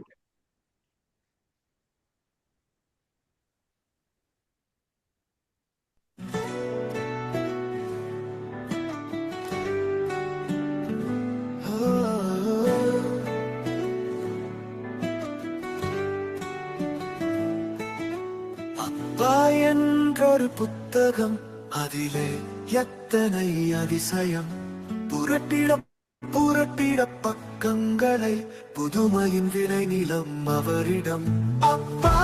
அப்பா என்றொரு புத்தகம், அதிலே எத்தனை அதிசயம். புரட்டிட புரட்டிட பக்கங்களை, புதுமையின் விளை நிலம் அவரிடம். அப்பா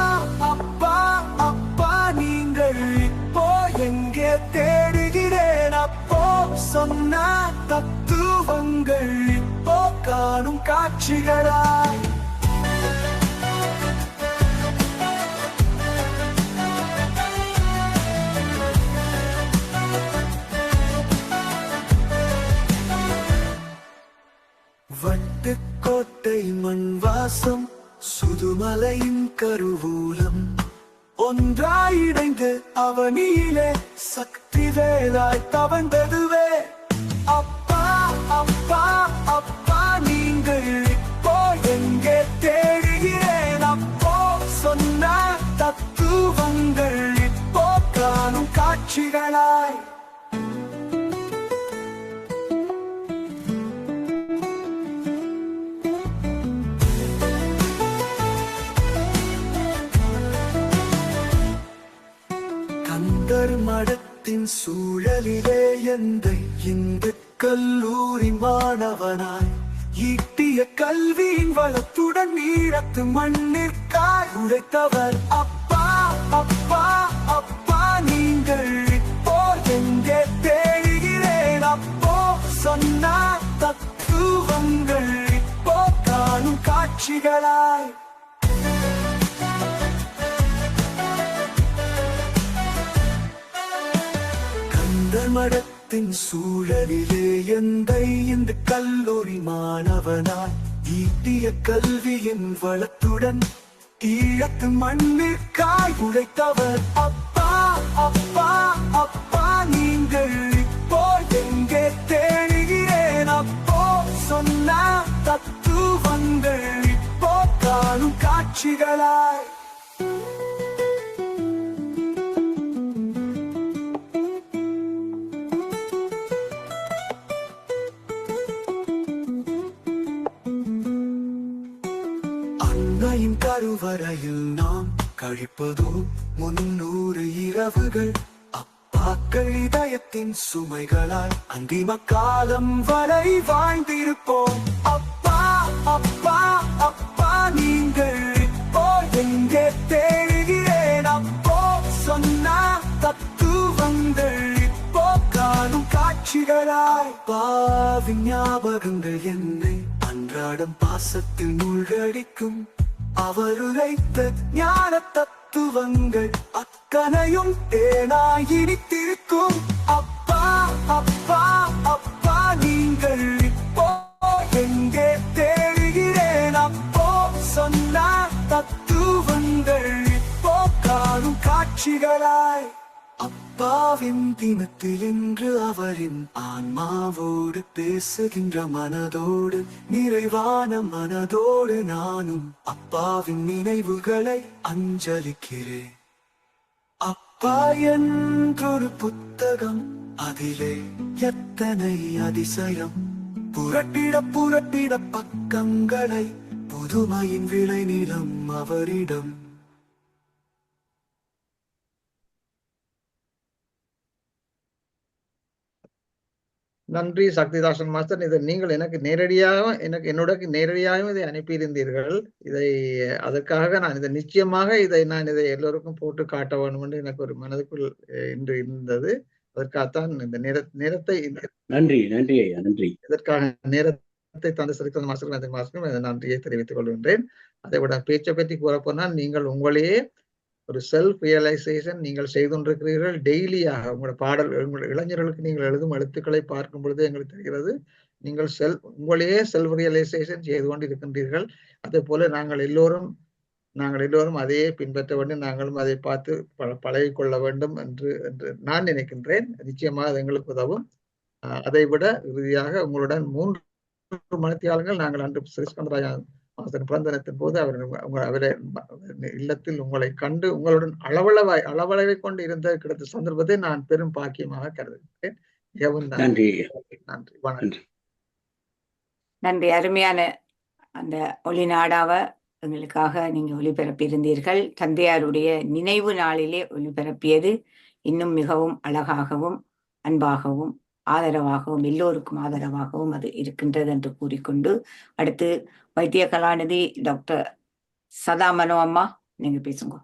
அப்பா அப்பா நீங்கள் இப்போ எங்கே தேடுகிறேன். அப்போ சொன்ன தத்துவங்கள் இப்போ காணும் காட்சிகளாய். வட்டுக்கோட்டை மண் வாசம், சுதுமலையின் கருவூலம், ஒன்றாயிணைந்து அவனியிலே சக்தி வேலாய் தவழ்ந்ததுவே. அப்பா அப்பா அப்பா நீங்கள் இப்போ எங்கே தேடுகிறேன். அப்போ சொன்ன தத்துவங்கள் இப்போ காணும் காட்சிகளாய். மடத்தின் சூழலிலே எந்தை இந்த கல்லூரி மாணவனாய், ஈட்டிய கல்வியின் வளத்துடன் நீரத்து மண்ணிற்காய் உழைத்தவர். அப்பா அப்பா அப்பா நீங்கள் இப்போ எங்கே தேடுகிறேன். அப்போ சொன்ன தத்துவங்கள் இப்போ காணும் காட்சிகளாய். மடத்தின் சூழலிலே எந்தை இந்த கல்லூரி மாணவனாய், ஈட்டிய கல்வியின் வளத்துடன் ஈழத்து மண்ணிற்காய் உழைத்தவர். அப்பா அப்பா அப்பா நீங்கள் இப்போ எங்கே தேடுகிறேன். அப்போ சொன்ன தத்துவங்கள் இப்போ காணும் காட்சிகளாய். கருவறையில் நாம் கழிப்பதோ 300 இரவுகள். அப்பாக்கள் இதயத்தின் சுமைகளால் அந்திம காலம் வரை வாழ்ந்திருப்போம். அப்பா அப்பா அப்பா நீங்கள் இப்போ எங்கே தேடுகிறேன். அப்போ சொன்ன தத்துவங்கள் இப்போ காணும் காட்சிகளாய். பாவின் ஞாபகங்கள் என்னை அன்றாடம் பாசத்தில் மூழ்கடிக்கும். அவர் உரைத்த ஞான தத்துவங்கள் அக்கனையும் தேனாயினித்திருக்கும். அப்பா அப்பா அப்பா நீங்கள் இப்போ எங்கே தேடுகிறேன். அப்போ சொன்ன தத்துவங்கள் இப்போ காணும் காட்சிகளாய். அப்பாவின் தினத்தில் இன்று அவரின் ஆன்மாவோடு பேசுகின்ற மனதோடு, நிறைவான மனதோடு நானும் அப்பாவின் நினைவுகளை அஞ்சலிக்கிறேன். அப்பா என்றொரு புத்தகம், அதிலே எத்தனை அதிசயம். புரட்டிட புரட்டிட பக்கங்களை, புதுமையின் விளை நிலம் அவரிடம். நன்றி சக்திதாசன் மாஸ்டர். இதை நீங்கள் எனக்கு நேரடியாக இதை அனுப்பியிருந்தீர்கள். இதை அதற்காக நான் இதை நிச்சயமாக நான் இதை எல்லோருக்கும் போட்டு காட்ட வேண்டும் என்று எனக்கு ஒரு மனதுக்குள் இன்று இருந்தது. அதற்காகத்தான் இந்த நேரத்தை நன்றி நன்றி ஐயா நன்றி. இதற்காக நேரத்தை தந்த சரித்திர மாஸ்டருக்கு நன்றியை தெரிவித்துக் கொள்கின்றேன். அதை விட பேச்சை பற்றி கூறப்போனால், நீங்கள் உங்களையே ஒரு செல்ஃப் ரியலைசேஷன் நீங்கள் செய்து கொண்டிருக்கிறீர்கள். டெய்லியாக உங்களோட உங்களோட இளைஞர்களுக்கு நீங்கள் எழுதும் எழுத்துக்களை பார்க்கும் பொழுது எங்களுக்கு தெரிகிறது, நீங்கள் உங்களையே செல்ஃப் ரியலைசேஷன் செய்து கொண்டு இருக்கின்றீர்கள். அதே போல நாங்கள் எல்லோரும் அதையே பின்பற்ற வேண்டும், நாங்களும் அதை பார்த்து பழகிக்கொள்ள வேண்டும் என்று நான் நினைக்கின்றேன். நிச்சயமாக அது எங்களுக்கு உதவும். அதை விட இறுதியாக உங்களுடன் 3 மணித்தியாலங்கள் நாங்கள் அன்று ஸ்ரீஸ்கந்தராஜா மாஸ்டர் பிறந்த தினத்தின் போது அவரை இல்லத்தில் உங்களை கண்டு உங்களுடன் அளவளவை கொண்டு இருந்த கிடைத்த சந்தர்ப்பத்தை நான் பெரும் பாக்கியமாக கருதுகிறேன். நன்றி நன்றி வணக்கம். நன்றி. அருமையான அந்த ஒளிநாடாவை எங்களுக்காக நீங்க ஒளிபரப்பியிருந்தீர்கள். தந்தையாருடைய நினைவு நாளிலே ஒளிபரப்பியது இன்னும் மிகவும் அழகாகவும் அன்பாகவும் ஆதரவாகவும் எல்லோருக்கும் ஆதரவாகவும் அது இருக்கின்றது என்று கூறிக்கொண்டு, அடுத்து வைத்திய கலாநிதி டாக்டர் சதாமனோ அம்மா, நீங்க பேசுங்க.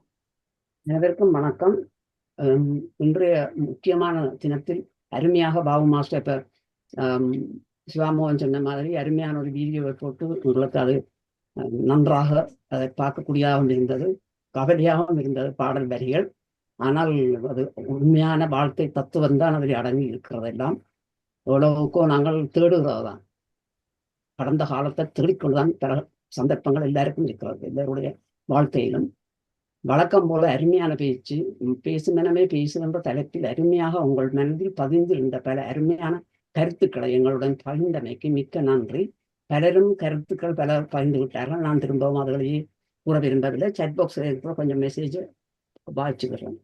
அனைவருக்கும் வணக்கம். இன்றைய முக்கியமான தினத்தில் அருமையாக பாபு மாஸ்டர் இப்ப சிவாமோகன் சொன்ன மாதிரி அருமையான ஒரு வீடியோவை போட்டு உங்களுக்கு அது நன்றாக அதை பார்க்கக்கூடியதாகவும் இருந்தது, கவலையாகவும் இருந்தது பாடல் வரிகள். ஆனால் அது உண்மையான வாழ்க்கை தத்துவம் தான் அதில் அடங்கி இருக்கிறதெல்லாம். எவ்வளவுக்கோ நாங்கள் தேடுகிறது தான், கடந்த காலத்தை தேடிக்கொண்டுதான் பல சந்தர்ப்பங்கள் எல்லாருக்கும் இருக்கிறது, எல்லாருடைய வாழ்க்கையிலும். வழக்கம் போல அருமையான பேச்சு, பேசுமெனவே பேசுகின்ற தலைப்பில் அருமையாக உங்கள் மனதில் பதிந்திருந்த பல அருமையான கருத்துக்களை எங்களுடன் பகிர்ந்தமைக்கு மிக்க நன்றி. பலரும் கருத்துக்கள் பலர் பகிர்ந்து விட்டார்கள். நான் திரும்பவும் அதுகளையே கூற விரும்பவில்லை. சாட் பாக்ஸில் இருக்கிற கொஞ்சம் மெசேஜ் வாசிக்கிறேன்.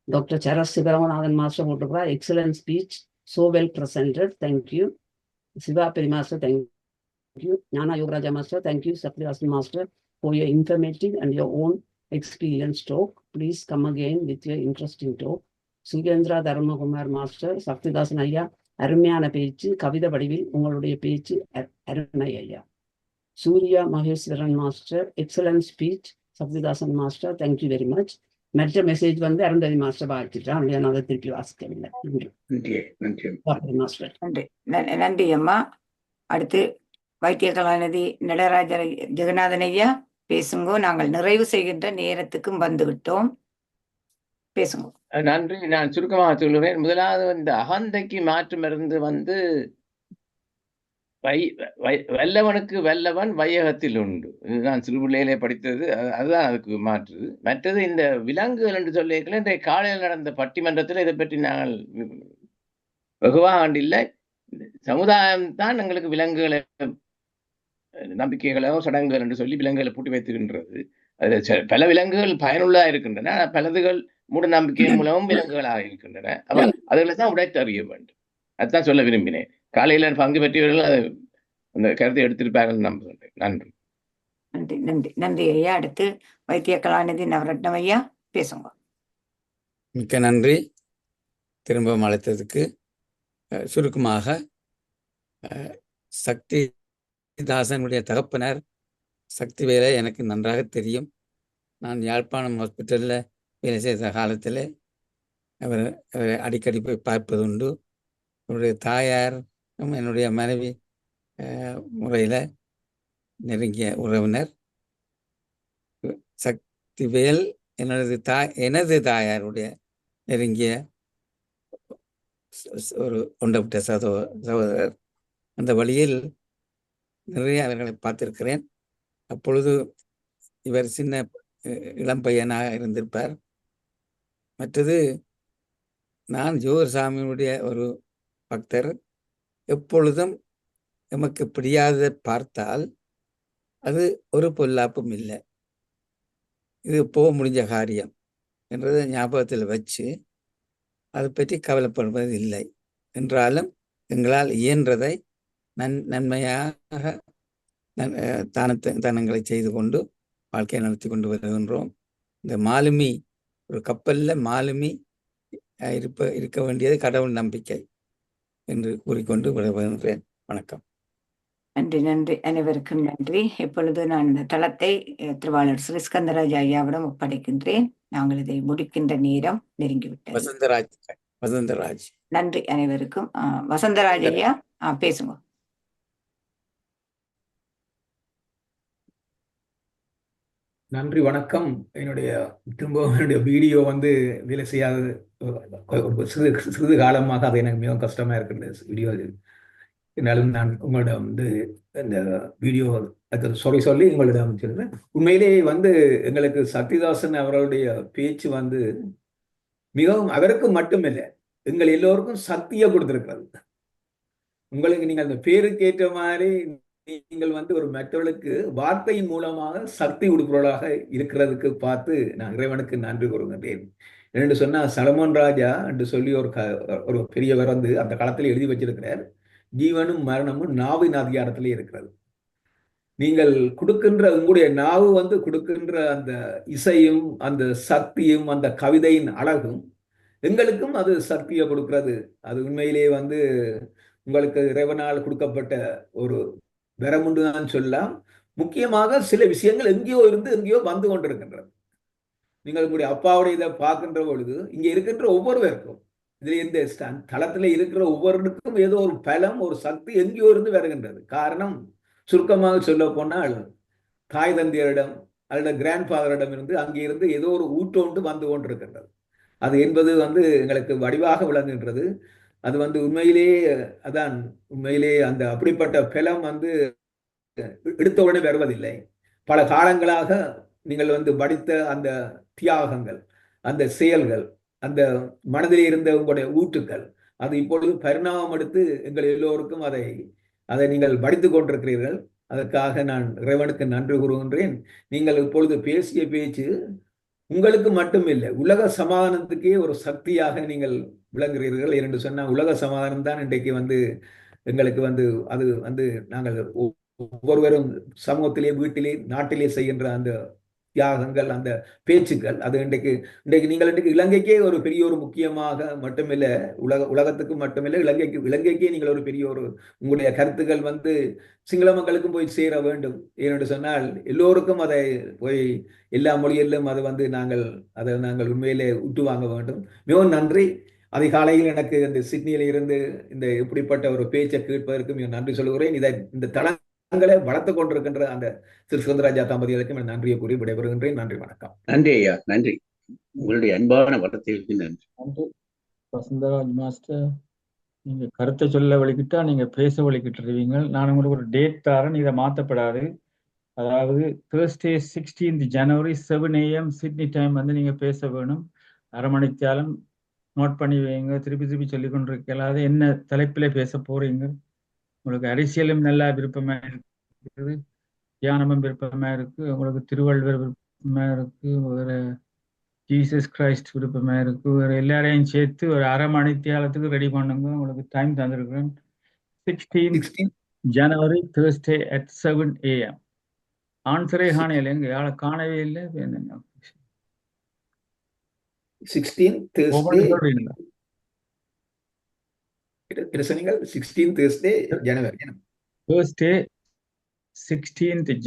டாக்டர் சரஸ் சிவராமநாதன் மாஸ்டர் போட்டுக்கிறார், excellent speech, so well presented, thank you. Siva Peri Master, thank you. Jnana Yogaraja Master, thank you. Saktidasan Master, for your informative and your own experience talk. Please come again with your interesting talk. Sugendra Dharmakumar Master, Saktidasan Ayya, அருமையான பேச்சு, கவிதை வடிவில் உங்களுடைய பேச்சு அருமை ஐயா. Surya Maheswaran master, excellent speech. Sakthidasan master, thank you very much. மற்ற message வந்து அருந்ததி மாஸ்டர் வாழ்த்துட்டான், நான் அதை திருப்பி வாசிக்கவில்லை. நன்றி அம்மா. அடுத்து வைத்திய கலாநிதி நடராஜ ஜெகநாதன் ஐயா பேசுங்கோ. நாங்கள் நிறைவு செய்கின்ற நேரத்துக்கும் வந்து விட்டோம், பேசுங்க. நன்றி. நான் சுருக்கமாக சொல்லுவேன். முதலாவது இந்த அகந்தைக்கு மாற்று மருந்து வந்து வல்லவனுக்கு வல்லவன் வையகத்தில் உண்டு. இதுதான் சிறுபிள்ளையிலே படித்தது, அதுதான் அதுக்கு மாற்று. மற்றது இந்த விலங்குகள் என்று சொல்லியிருக்கல, இன்றைய காலையில் நடந்த பட்டிமன்றத்தில் இதை பற்றி நாங்கள் வெகுவாக இல்லை. சமுதாயம் தான் எங்களுக்கு விலங்குகளை நம்பிக்கைகளோ சடங்குகள் என்று சொல்லி விலங்குகளை பூட்டி வைத்திருக்கின்றது. அது பல விலங்குகள் பயனுள்ளதாக இருக்கின்றன, பலதுகள் மூட நம்பிக்கையின் மூலமும் விலங்குகளாக இருக்கின்றன. அப்ப அதுகளை தான் உடைத்தறிய வேண்டும். அதுதான் சொல்ல விரும்பினேன். காலையில பங்கு பெற்றவர்கள் அது அந்த கருத்தை எடுத்திருப்பார்கள் நம்புகிறேன். நன்றி. நன்றி நன்றி நன்றி ஐயா. அடுத்து வைத்திய கலாநிதி நவரத்னம் ஐயா பேசுங்க. மிக்க நன்றி திரும்ப அழைத்ததுக்கு. சுருக்கமாக சக்தி தாசனுடைய தகப்பனர் சக்திவேலை எனக்கு நன்றாக தெரியும். நான் யாழ்ப்பாணம் ஹாஸ்பிட்டலில் வேலை செய்த காலத்தில் அவரை அடிக்கடி போய் பார்ப்பது உண்டு. என்னுடைய தாயார் என்னுடைய மனைவி முறையில் நெருங்கிய உறவினர். சக்திவேல் எனது தாயாருடைய நெருங்கிய ஒரு ஒண்டப்பட்ட சகோதரர். அந்த வழியில் நிறைய அவர்களை பார்த்திருக்கிறேன். அப்பொழுது இவர் சின்ன இளம் பையனாக இருந்திருப்பார். மற்றது நான் ஜோகர்சாமியுடைய ஒரு பக்தர். எப்பொழுதும் எமக்கு பிடியாத பார்த்தால் அது ஒரு பொல்லாப்பும் இல்லை, இது போக முடிஞ்ச காரியம் என்றதை ஞாபகத்தில் வச்சு அதை பற்றி கவலைப்படுவது இல்லை. என்றாலும் எங்களால் இயன்றதை நன்மையாக தானங்களை செய்து கொண்டு வாழ்க்கையை நடத்தி கொண்டு வருகின்றோம். இந்த மாலுமி, ஒரு கப்பலில் மாலுமி இருக்க வேண்டியது கடவுள் நம்பிக்கை என்று கூறிக்கொண்டு விடுகின்றேன். வணக்கம். நன்றி நன்றி, அனைவருக்கும் நன்றி. இப்பொழுது நான் இந்த தளத்தை திருவாளர் ஸ்ரீஸ்கந்தராஜ் ஐயாவிடம் ஒப்படைக்கின்றேன். நாங்கள் இதை முடிக்கின்ற நேரம் நெருங்கிவிட்டது. வசந்தராஜ் நன்றி அனைவருக்கும். வசந்தராஜ் ஐயா பேசுங்க. நன்றி, வணக்கம். என்னுடைய வீடியோ வந்து வேலை செய்யாத சிறிது காலமாக அது எனக்கு மிகவும் கஷ்டமா இருக்கின்றது வீடியோ. என்னாலும் நான் உங்களிடம் வந்து இந்த வீடியோ சொல்லி உங்களிடம் சொல்றேன். உண்மையிலேயே வந்து எங்களுக்கு சக்திதாசன் அவர்களுடைய பேச்சு வந்து மிகவும் அவருக்கு மட்டுமில்லை, எங்கள் எல்லோருக்கும் சக்தியை கொடுத்திருக்கிறது. உங்களுக்கு நீங்கள் அந்த பேருக்கு ஏற்ற மாதிரி நீங்கள் வந்து ஒரு மற்றவர்களுக்கு வார்த்தையின் மூலமாக சக்தி கொடுப்பவர்களாக இருக்கிறதுக்கு பார்த்து நான் இறைவனுக்கு நன்றி கூறுகின்றேன். என்று சொன்னா சலமோன் ராஜா என்று சொல்லி ஒரு பெரியவர் வந்து அந்த காலத்தில் எழுதி வச்சிருக்கிறார், ஜீவனும் மரணமும் நாவின் அதிகாரத்திலே இருக்கிறது. நீங்கள் கொடுக்கின்ற உங்களுடைய நாவு வந்து கொடுக்கின்ற அந்த இசையும் அந்த சக்தியும் அந்த கவிதையின் அழகும் எங்களுக்கும் அது சக்தியை கொடுக்கிறது. அது உண்மையிலே வந்து உங்களுக்கு இறைவனால் கொடுக்கப்பட்ட ஒரு வரமுண்டு தான் சொல்லலாம். முக்கியமாக சில விஷயங்கள் எங்கேயோ இருந்து எங்கேயோ வந்து கொண்டிருக்கின்றது. நீங்கள் உங்களுடைய அப்பாவுடைய இதை பார்க்கின்ற பொழுது இங்கே இருக்கின்ற ஒவ்வொருவருக்கும் இதில் இந்த தளத்தில் இருக்கிற ஒவ்வொருக்கும் ஏதோ ஒரு பலம் ஒரு சக்தி எங்கேயோ இருந்து வருகின்றது. காரணம் சுருக்கமாக சொல்ல போனால் தாய் தந்தையரிடம் அல்லது கிராண்ட் ஃபாதரிடம் இருந்து அங்கே இருந்து ஏதோ ஒரு ஊற்றோண்டு வந்து கொண்டிருக்கின்றது. அது என்பது வந்து எங்களுக்கு வடிவாக விளங்குகின்றது. அது வந்து உண்மையிலேயே அதான் உண்மையிலே அந்த அப்படிப்பட்ட பலம் வந்து எடுத்தவுடனே வருவதில்லை. பல காலங்களாக நீங்கள் வந்து படித்த அந்த தியாகங்கள், அந்த செயல்கள், அந்த மனதில் இருந்த உங்களுடைய ஊற்றுக்கள் அது இப்பொழுது பரிணாமம் எடுத்து எங்கள் எல்லோருக்கும் அதை நீங்கள் படித்து கொண்டிருக்கிறீர்கள். அதற்காக நான் இறைவனுக்கு நன்றி கூறுகின்றேன். நீங்கள் இப்பொழுது பேசிய பேச்சு உங்களுக்கு மட்டுமில்லை, உலக சமாதானத்துக்கே ஒரு சக்தியாக நீங்கள் விளங்குகிறீர்கள். என்று சொன்னால் உலக சமாதானம் தான் இன்றைக்கு வந்து எங்களுக்கு வந்து அது வந்து நாங்கள் ஒவ்வொருவரும் சமூகத்திலே வீட்டிலே நாட்டிலே செய்கின்ற அந்த தியாகங்கள் அந்த பேச்சுக்கள் அது இன்றைக்கு நீங்கள் இன்றைக்கு இலங்கைக்கே ஒரு பெரிய ஒரு முக்கியமாக மட்டுமில்லை, உலகத்துக்கு மட்டுமில்லை, இலங்கைக்கே நீங்கள் ஒரு பெரிய ஒரு உங்களுடைய கருத்துக்கள் வந்து சிங்கள மக்களுக்கும் போய் சேர வேண்டும். ஏனென்று சொன்னால் எல்லோருக்கும் அதை போய் எல்லா மொழியிலும் அதை வந்து நாங்கள் உண்மையிலே உற்று வாங்க வேண்டும். மிகவும் நன்றி. அதிகாலையில் எனக்கு இந்த சிட்னியில இருந்து இந்த இப்படிப்பட்ட ஒரு பேச்சை கேட்பதற்கு மிக நன்றி சொல்கிறேன். இந்த தளங்களை வளர்த்து கொண்டிருக்கின்ற அந்த திரு சுகந்தராஜா தம்பதிகளுக்கு நன்றியை கூறி விடைபெறுகின்றேன். நன்றி, வணக்கம். நன்றி ஐயா, நன்றி. உங்களுடைய அன்பான வார்த்தைகளுக்கு நன்றி. நன்றி வசந்தராஜ் மாஸ்டர். நீங்க கருத்தை சொல்ல வலிக்கிட்டா நீங்க பேச வலிக்கிட்டுருவீங்க. நான் உங்களுக்கு ஒரு டேட் தரேன், இதை மாற்றப்படாது. அதாவது Thursday 16th January 7 AM Sydney time வந்து நீங்க பேச வேணும். அரை மணித்தாலும் நோட் பண்ணி வைங்க. திருப்பி சொல்லி கொண்டிருக்கலாது என்ன தலைப்பிலே பேச போறீங்க. உங்களுக்கு அரசியலும் நல்லா விருப்பமா இருக்குது, தியானமும் விருப்பமா இருக்கு, உங்களுக்கு திருவள்ளுவர் விருப்பமா இருக்கு, வேற ஜீசஸ் கிரைஸ்ட் விருப்பமா இருக்கு, வேற எல்லாரையும் சேர்த்து ஒரு அரை மணித்தியாலத்துக்கு ரெடி பண்ணுங்க. உங்களுக்கு டைம் தந்திருக்கிறேன். 16 January Thursday at 7 AM. ஆன்சரே காணையில எங்க யாரை காணவே இல்லை. 16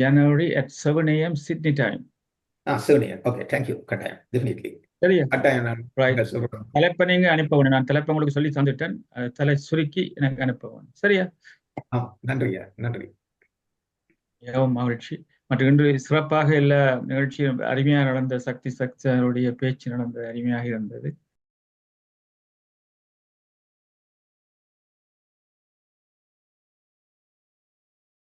January at 7 AM Sydney time. 7 AM. Okay, thank you. கட்டாயம், definitely. சரியா? கட்டாயம் நான் சொல்றேன். தலைப்பை நீங்க அனுப்ப நான் தலைப்பை உங்களுக்கு சொல்லி தந்துட்டேன். தலை சுருக்கி எனக்கு அனுப்ப சரியா? நன்றியா, நன்றி. மிகவும் மகிழ்ச்சி. மற்றும் இன்று சிறப்பாக எல்லா நிகழ்ச்சியும் அருமையாக நடந்த சக்தி சக்தியுடைய பேச்சு நடந்த அருமையாக இருந்தது.